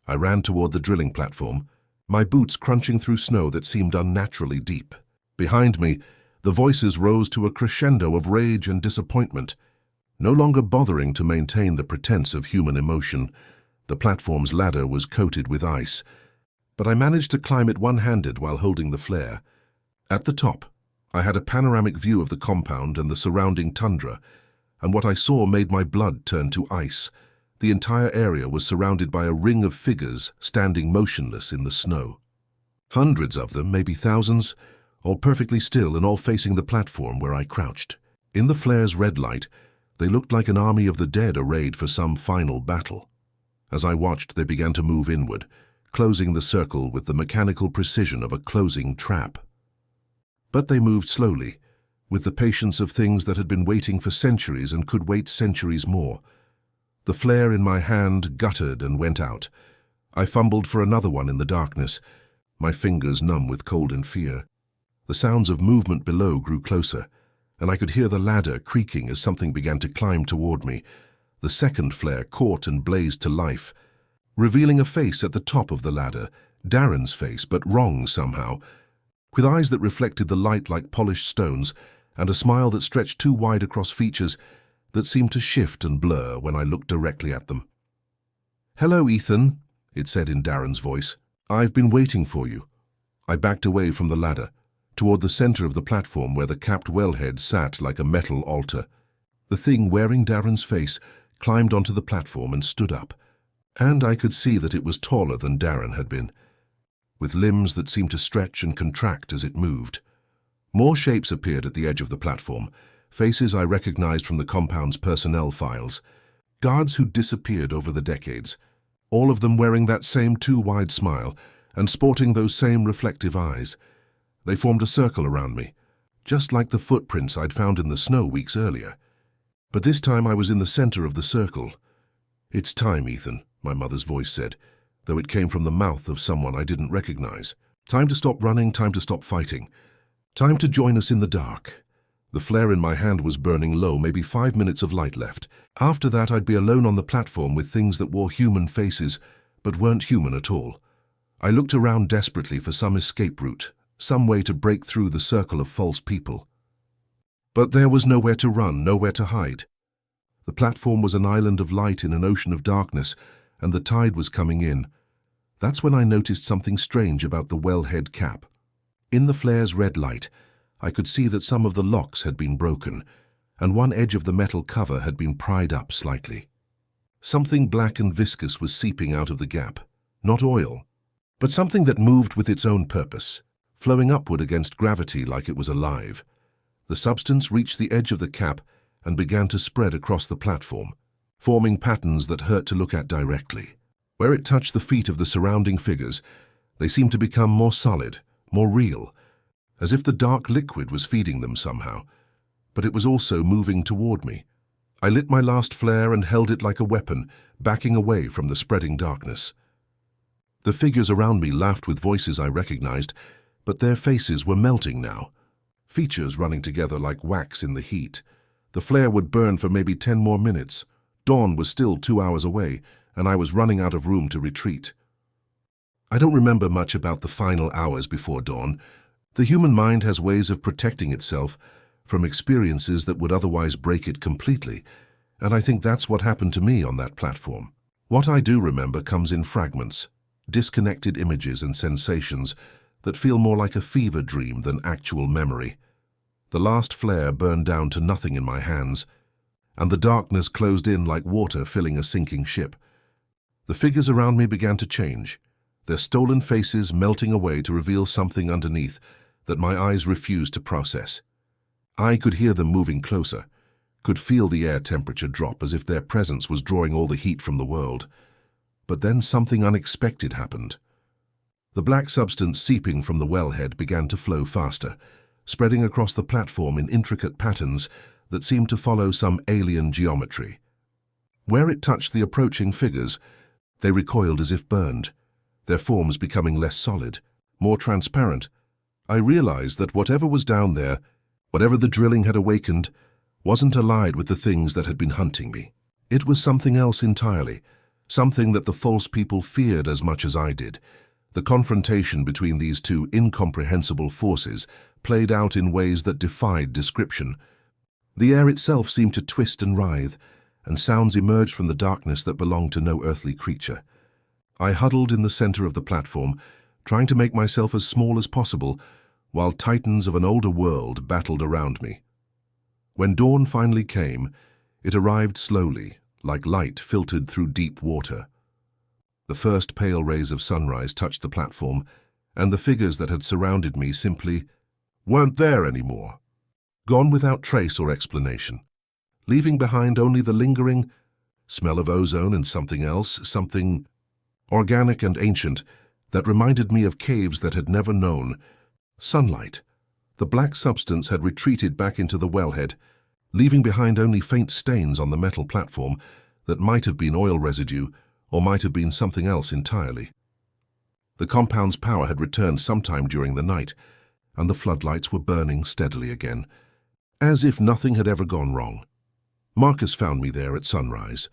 I ran toward the drilling platform, my boots crunching through snow that seemed unnaturally deep. Behind me, the voices rose to a crescendo of rage and disappointment. No longer bothering to maintain the pretense of human emotion, the platform's ladder was coated with ice, but I managed to climb it one-handed while holding the flare. At the top, I had a panoramic view of the compound and the surrounding tundra, and what I saw made my blood turn to ice. The entire area was surrounded by a ring of figures standing motionless in the snow. Hundreds of them, maybe thousands, all perfectly still and all facing the platform where I crouched. In the flare's red light, they looked like an army of the dead arrayed for some final battle. As I watched, they began to move inward, closing the circle with the mechanical precision of a closing trap. But they moved slowly, with the patience of things that had been waiting for centuries and could wait centuries more. The flare in my hand guttered and went out. I fumbled for another one in the darkness, my fingers numb with cold and fear. The sounds of movement below grew closer, and I could hear the ladder creaking as something began to climb toward me. The second flare caught and blazed to life, revealing a face at the top of the ladder, Darren's face, but wrong somehow, with eyes that reflected the light like polished stones, and a smile that stretched too wide across features that seemed to shift and blur when I looked directly at them. "Hello, Ethan," it said in Darren's voice. "I've been waiting for you." I backed away from the ladder, toward the center of the platform where the capped wellhead sat like a metal altar. The thing wearing Darren's face climbed onto the platform and stood up, and I could see that it was taller than Darren had been, with limbs that seemed to stretch and contract as it moved. More shapes appeared at the edge of the platform, faces I recognized from the compound's personnel files, guards who disappeared over the decades, all of them wearing that same too-wide smile and sporting those same reflective eyes. They formed a circle around me, just like the footprints I'd found in the snow weeks earlier. But this time I was in the center of the circle. "It's time, Ethan," my mother's voice said, though it came from the mouth of someone I didn't recognize. "Time to stop running, time to stop fighting. Time to join us in the dark." The flare in my hand was burning low, maybe 5 minutes of light left. After that, I'd be alone on the platform with things that wore human faces, but weren't human at all. I looked around desperately for some escape route, some way to break through the circle of false people. But there was nowhere to run, nowhere to hide. The platform was an island of light in an ocean of darkness, and the tide was coming in. That's when I noticed something strange about the wellhead cap. In the flare's red light, I could see that some of the locks had been broken, and one edge of the metal cover had been pried up slightly. Something black and viscous was seeping out of the gap, not oil, but something that moved with its own purpose, flowing upward against gravity like it was alive. The substance reached the edge of the cap and began to spread across the platform, forming patterns that hurt to look at directly. Where it touched the feet of the surrounding figures, they seemed to become more solid, more real, as if the dark liquid was feeding them somehow, but it was also moving toward me. I lit my last flare and held it like a weapon, backing away from the spreading darkness. The figures around me laughed with voices I recognized, but their faces were melting now, features running together like wax in the heat. The flare would burn for maybe 10 more minutes. Dawn was still 2 hours away, and I was running out of room to retreat. I don't remember much about the final hours before dawn. The human mind has ways of protecting itself from experiences that would otherwise break it completely, and I think that's what happened to me on that platform. What I do remember comes in fragments, disconnected images and sensations that feel more like a fever dream than actual memory. The last flare burned down to nothing in my hands, and the darkness closed in like water filling a sinking ship. The figures around me began to change, their stolen faces melting away to reveal something underneath that my eyes refused to process. I could hear them moving closer, could feel the air temperature drop as if their presence was drawing all the heat from the world. But then something unexpected happened. The black substance seeping from the wellhead began to flow faster, spreading across the platform in intricate patterns that seemed to follow some alien geometry. Where it touched the approaching figures, they recoiled as if burned, their forms becoming less solid, more transparent. I realized that whatever was down there, whatever the drilling had awakened, wasn't allied with the things that had been hunting me. It was something else entirely, something that the false people feared as much as I did. The confrontation between these two incomprehensible forces played out in ways that defied description. The air itself seemed to twist and writhe, and sounds emerged from the darkness that belonged to no earthly creature. I huddled in the center of the platform, trying to make myself as small as possible, while titans of an older world battled around me. When dawn finally came, it arrived slowly, like light filtered through deep water. The first pale rays of sunrise touched the platform, and the figures that had surrounded me simply weren't there anymore, gone without trace or explanation, leaving behind only the lingering smell of ozone and something else, something organic and ancient, that reminded me of caves that had never known sunlight. The black substance had retreated back into the wellhead, leaving behind only faint stains on the metal platform that might have been oil residue or might have been something else entirely. The compound's power had returned sometime during the night, and the floodlights were burning steadily again, as if nothing had ever gone wrong. Marcus found me there at sunrise,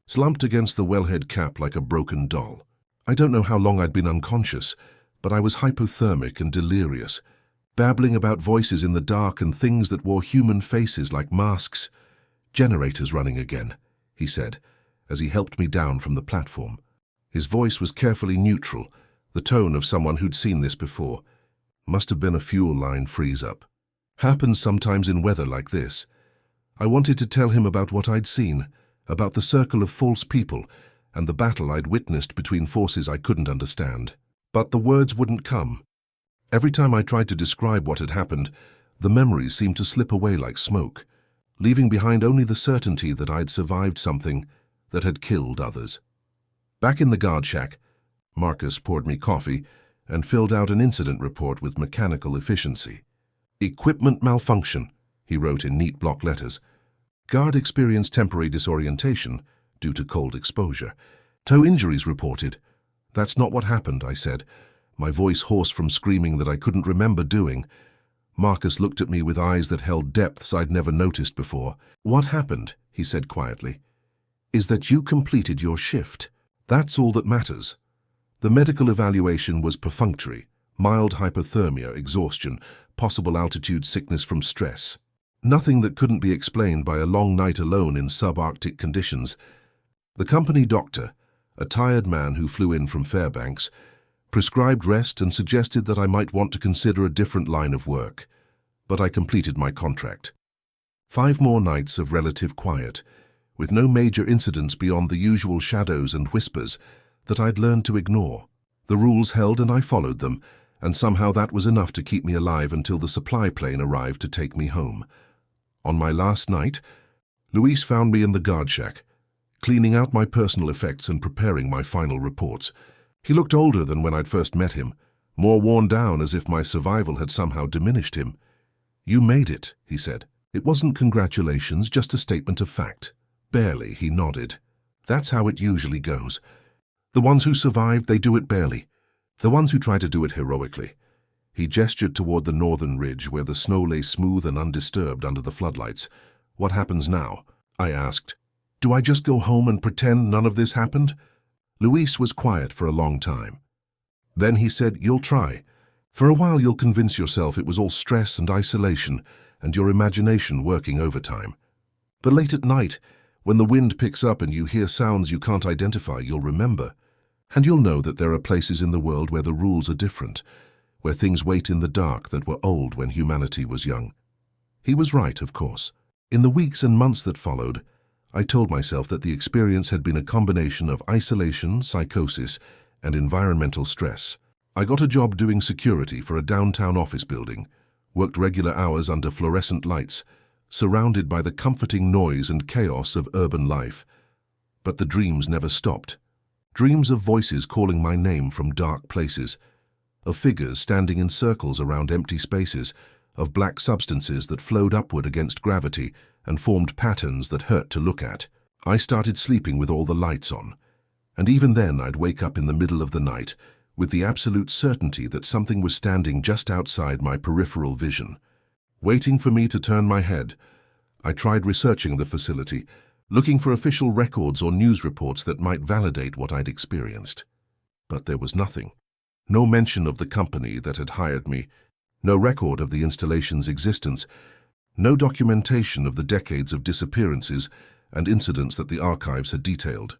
slumped against the wellhead cap like a broken doll. I don't know how long I'd been unconscious, but I was hypothermic and delirious, babbling about voices in the dark and things that wore human faces like masks. "Generators running again," he said, as he helped me down from the platform. His voice was carefully neutral, the tone of someone who'd seen this before. Must have been a fuel line freeze-up. Happens sometimes in weather like this. I wanted to tell him about what I'd seen, about the circle of false people and the battle I'd witnessed between forces I couldn't understand. But the words wouldn't come. Every time I tried to describe what had happened, the memories seemed to slip away like smoke, leaving behind only the certainty that I'd survived something that had killed others. Back in the guard shack, Marcus poured me coffee and filled out an incident report with mechanical efficiency. "Equipment malfunction," he wrote in neat block letters. "Guard experienced temporary disorientation due to cold exposure. Toe injuries reported." "That's not what happened," I said, my voice hoarse from screaming that I couldn't remember doing. Marcus looked at me with eyes that held depths I'd never noticed before. "What happened," he said quietly, "is that you completed your shift. That's all that matters." The medical evaluation was perfunctory: mild hypothermia, exhaustion, possible altitude sickness from stress. Nothing that couldn't be explained by a long night alone in subarctic conditions. The company doctor, a tired man who flew in from Fairbanks, prescribed rest and suggested that I might want to consider a different line of work. But I completed my contract. 5 more nights of relative quiet, with no major incidents beyond the usual shadows and whispers that I'd learned to ignore. The rules held and I followed them, and somehow that was enough to keep me alive until the supply plane arrived to take me home. On my last night, Luis found me in the guard shack, cleaning out my personal effects and preparing my final reports. He looked older than when I'd first met him, more worn down, as if my survival had somehow diminished him. "You made it," he said. "It wasn't congratulations, just a statement of fact." "Barely," he nodded. "That's how it usually goes. The ones who survive, they do it barely. The ones who try to do it heroically." He gestured toward the northern ridge where the snow lay smooth and undisturbed under the floodlights. "What happens now?" I asked. "Do I just go home and pretend none of this happened?" Luis was quiet for a long time. Then he said, "You'll try. For a while you'll convince yourself it was all stress and isolation and your imagination working overtime. But late at night, when the wind picks up and you hear sounds you can't identify, you'll remember. And you'll know that there are places in the world where the rules are different, where things wait in the dark that were old when humanity was young." He was right, of course. In the weeks and months that followed, I told myself that the experience had been a combination of isolation, psychosis, and environmental stress. I got a job doing security for a downtown office building, worked regular hours under fluorescent lights, surrounded by the comforting noise and chaos of urban life. But the dreams never stopped. Dreams of voices calling my name from dark places, of figures standing in circles around empty spaces, of black substances that flowed upward against gravity and formed patterns that hurt to look at. I started sleeping with all the lights on, and even then I'd wake up in the middle of the night with the absolute certainty that something was standing just outside my peripheral vision, waiting for me to turn my head. I tried researching the facility, looking for official records or news reports that might validate what I'd experienced. But there was nothing. No mention of the company that had hired me, no record of the installation's existence, no documentation of the decades of disappearances and incidents that the archives had detailed.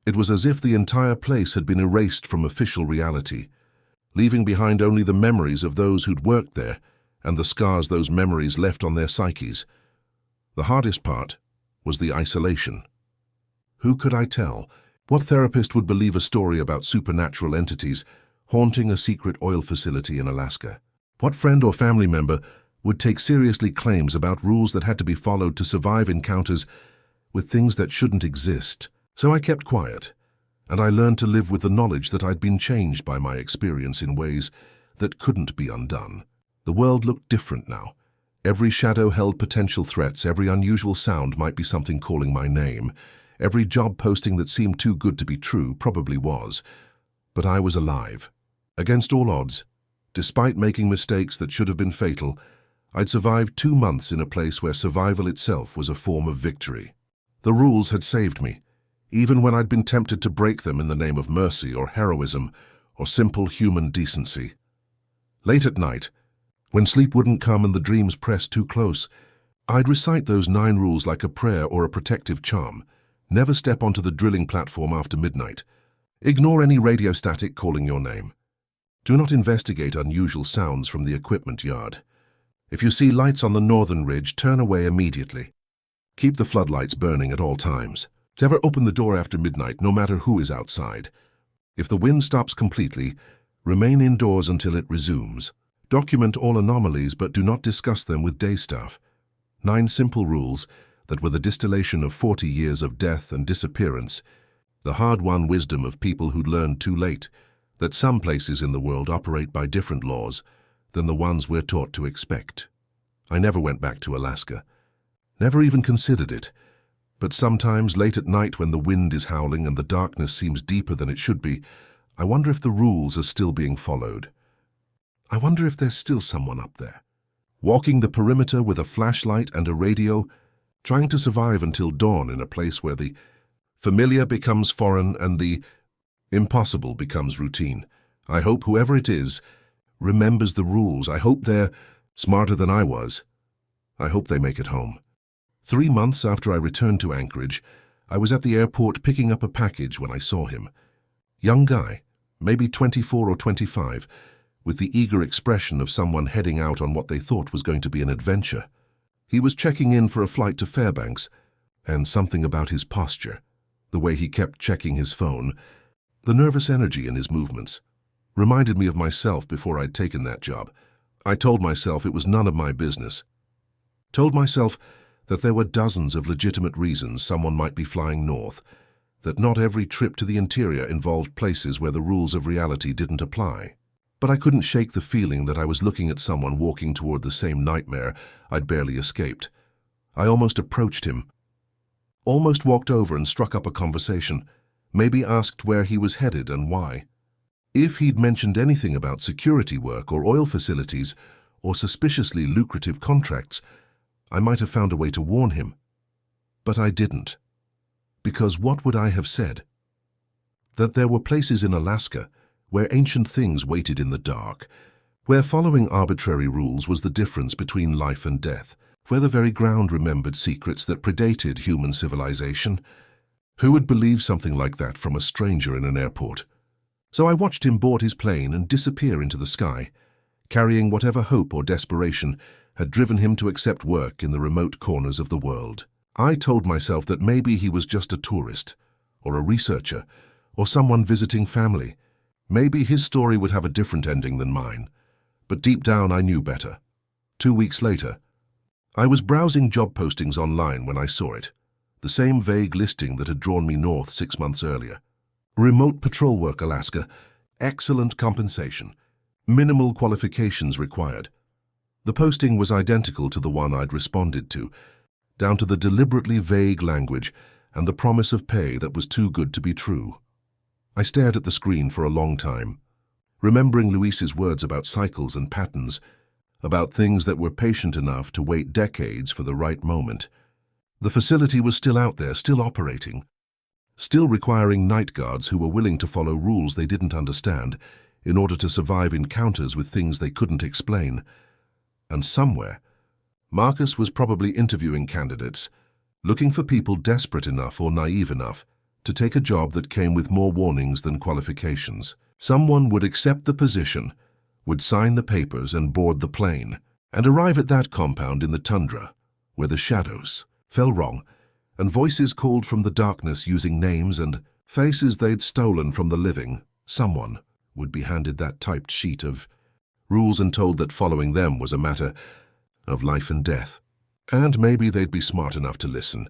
It was as if the entire place had been erased from official reality, leaving behind only the memories of those who'd worked there and the scars those memories left on their psyches. The hardest part was the isolation. Who could I tell? What therapist would believe a story about supernatural entities haunting a secret oil facility in Alaska? What friend or family member would take seriously claims about rules that had to be followed to survive encounters with things that shouldn't exist? So I kept quiet, and I learned to live with the knowledge that I'd been changed by my experience in ways that couldn't be undone. The world looked different now. Every shadow held potential threats, every unusual sound might be something calling my name. Every job posting that seemed too good to be true probably was. But I was alive. Against all odds, despite making mistakes that should have been fatal, I'd survived 2 months in a place where survival itself was a form of victory. The rules had saved me, even when I'd been tempted to break them in the name of mercy or heroism or simple human decency. Late at night, when sleep wouldn't come and the dreams pressed too close, I'd recite those 9 rules like a prayer or a protective charm. Never step onto the drilling platform after midnight. Ignore any radio static calling your name. Do not investigate unusual sounds from the equipment yard. If you see lights on the northern ridge, turn away immediately. Keep the floodlights burning at all times. Never open the door after midnight, no matter who is outside. If the wind stops completely, remain indoors until it resumes. Document all anomalies, but do not discuss them with day staff. 9 simple rules that were the distillation of 40 years of death and disappearance, the hard-won wisdom of people who'd learned too late that some places in the world operate by different laws than the ones we're taught to expect. I never went back to Alaska. Never even considered it. But sometimes, late at night when the wind is howling and the darkness seems deeper than it should be, I wonder if the rules are still being followed. I wonder if there's still someone up there, walking the perimeter with a flashlight and a radio, trying to survive until dawn in a place where the familiar becomes foreign and the impossible becomes routine. I hope whoever it is remembers the rules. I hope they're smarter than I was. I hope they make it home. 3 months after I returned to Anchorage, I was at the airport picking up a package when I saw him. Young guy, maybe 24 or 25, with the eager expression of someone heading out on what they thought was going to be an adventure. He was checking in for a flight to Fairbanks, and something about his posture, the way he kept checking his phone, the nervous energy in his movements, reminded me of myself before I'd taken that job. I told myself it was none of my business. Told myself that there were dozens of legitimate reasons someone might be flying north, that not every trip to the interior involved places where the rules of reality didn't apply. But I couldn't shake the feeling that I was looking at someone walking toward the same nightmare I'd barely escaped. I almost approached him, almost walked over and struck up a conversation, maybe asked where he was headed and why. If he'd mentioned anything about security work or oil facilities or suspiciously lucrative contracts, I might have found a way to warn him. But I didn't. Because what would I have said? That there were places in Alaska where ancient things waited in the dark, where following arbitrary rules was the difference between life and death, where the very ground remembered secrets that predated human civilization. Who would believe something like that from a stranger in an airport? So I watched him board his plane and disappear into the sky, carrying whatever hope or desperation had driven him to accept work in the remote corners of the world. I told myself that maybe he was just a tourist, or a researcher, or someone visiting family. Maybe his story would have a different ending than mine. But deep down I knew better. 2 weeks later, I was browsing job postings online when I saw it, the same vague listing that had drawn me north 6 months earlier. Remote patrol work, Alaska. Excellent compensation. Minimal qualifications required. The posting was identical to the one I'd responded to, down to the deliberately vague language and the promise of pay that was too good to be true. I stared at the screen for a long time, remembering Luis's words about cycles and patterns, about things that were patient enough to wait decades for the right moment. The facility was still out there, still operating, still requiring night guards who were willing to follow rules they didn't understand in order to survive encounters with things they couldn't explain. And somewhere, Marcus was probably interviewing candidates, looking for people desperate enough or naive enough to take a job that came with more warnings than qualifications. Someone would accept the position, would sign the papers and board the plane, and arrive at that compound in the tundra, where the shadows fell wrong, and voices called from the darkness using names and faces they'd stolen from the living. Someone would be handed that typed sheet of rules and told that following them was a matter of life and death. And maybe they'd be smart enough to listen,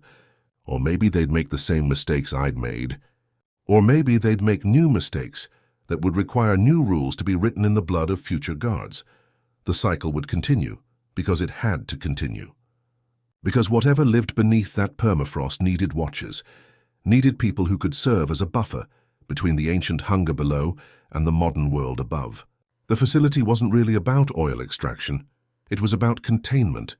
or maybe they'd make the same mistakes I'd made, or maybe they'd make new mistakes that would require new rules to be written in the blood of future guards. The cycle would continue, because it had to continue. Because whatever lived beneath that permafrost needed watchers, needed people who could serve as a buffer between the ancient hunger below and the modern world above. The facility wasn't really about oil extraction. It was about containment,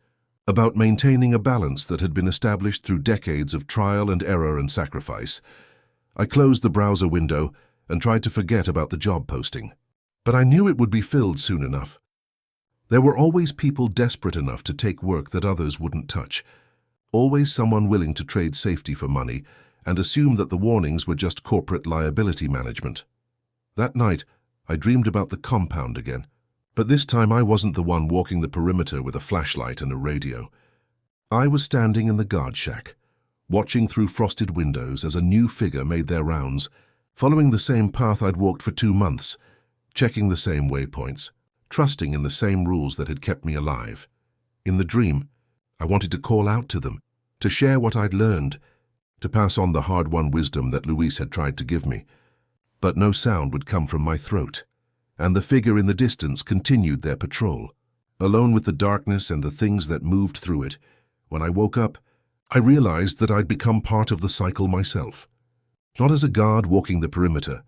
about maintaining a balance that had been established through decades of trial and error and sacrifice. I closed the browser window and tried to forget about the job posting. But I knew it would be filled soon enough. There were always people desperate enough to take work that others wouldn't touch. Always someone willing to trade safety for money and assume that the warnings were just corporate liability management. That night, I dreamed about the compound again. But this time I wasn't the one walking the perimeter with a flashlight and a radio. I was standing in the guard shack, watching through frosted windows as a new figure made their rounds, following the same path I'd walked for 2 months, checking the same waypoints, trusting in the same rules that had kept me alive. In the dream, I wanted to call out to them, to share what I'd learned, to pass on the hard-won wisdom that Luis had tried to give me. But no sound would come from my throat, and the figure in the distance continued their patrol. Alone with the darkness and the things that moved through it, when I woke up, I realized that I'd become part of the cycle myself. Not as a guard walking the perimeter,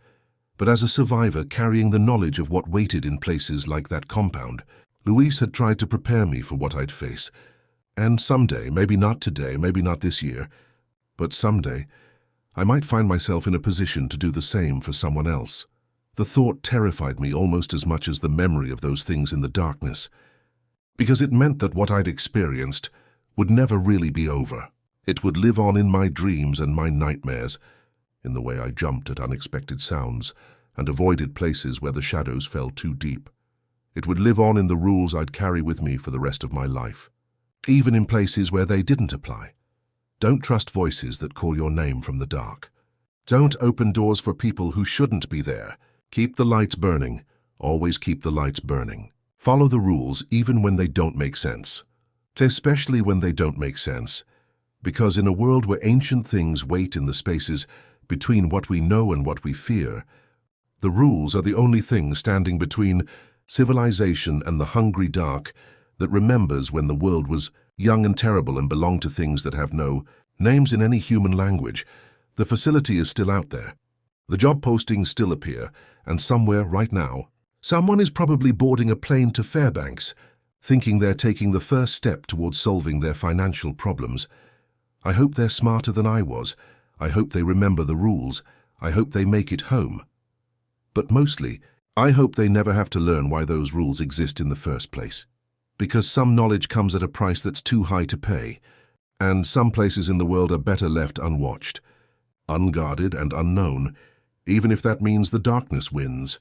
but as a survivor carrying the knowledge of what waited in places like that compound. Luis had tried to prepare me for what I'd face. And someday, maybe not today, maybe not this year, but someday, I might find myself in a position to do the same for someone else. The thought terrified me almost as much as the memory of those things in the darkness, because it meant that what I'd experienced would never really be over. It would live on in my dreams and my nightmares, in the way I jumped at unexpected sounds and avoided places where the shadows fell too deep. It would live on in the rules I'd carry with me for the rest of my life, even in places where they didn't apply. Don't trust voices that call your name from the dark. Don't open doors for people who shouldn't be there. Keep the lights burning. Always keep the lights burning. Follow the rules even when they don't make sense. Especially when they don't make sense. Because in a world where ancient things wait in the spaces between what we know and what we fear, the rules are the only thing standing between civilization and the hungry dark that remembers when the world was young and terrible and belonged to things that have no names in any human language. The facility is still out there. The job postings still appear, and somewhere right now, someone is probably boarding a plane to Fairbanks, thinking they're taking the first step towards solving their financial problems. I hope they're smarter than I was. I hope they remember the rules. I hope they make it home. But mostly, I hope they never have to learn why those rules exist in the first place. Because some knowledge comes at a price that's too high to pay, and some places in the world are better left unwatched, unguarded and unknown, even if that means the darkness wins.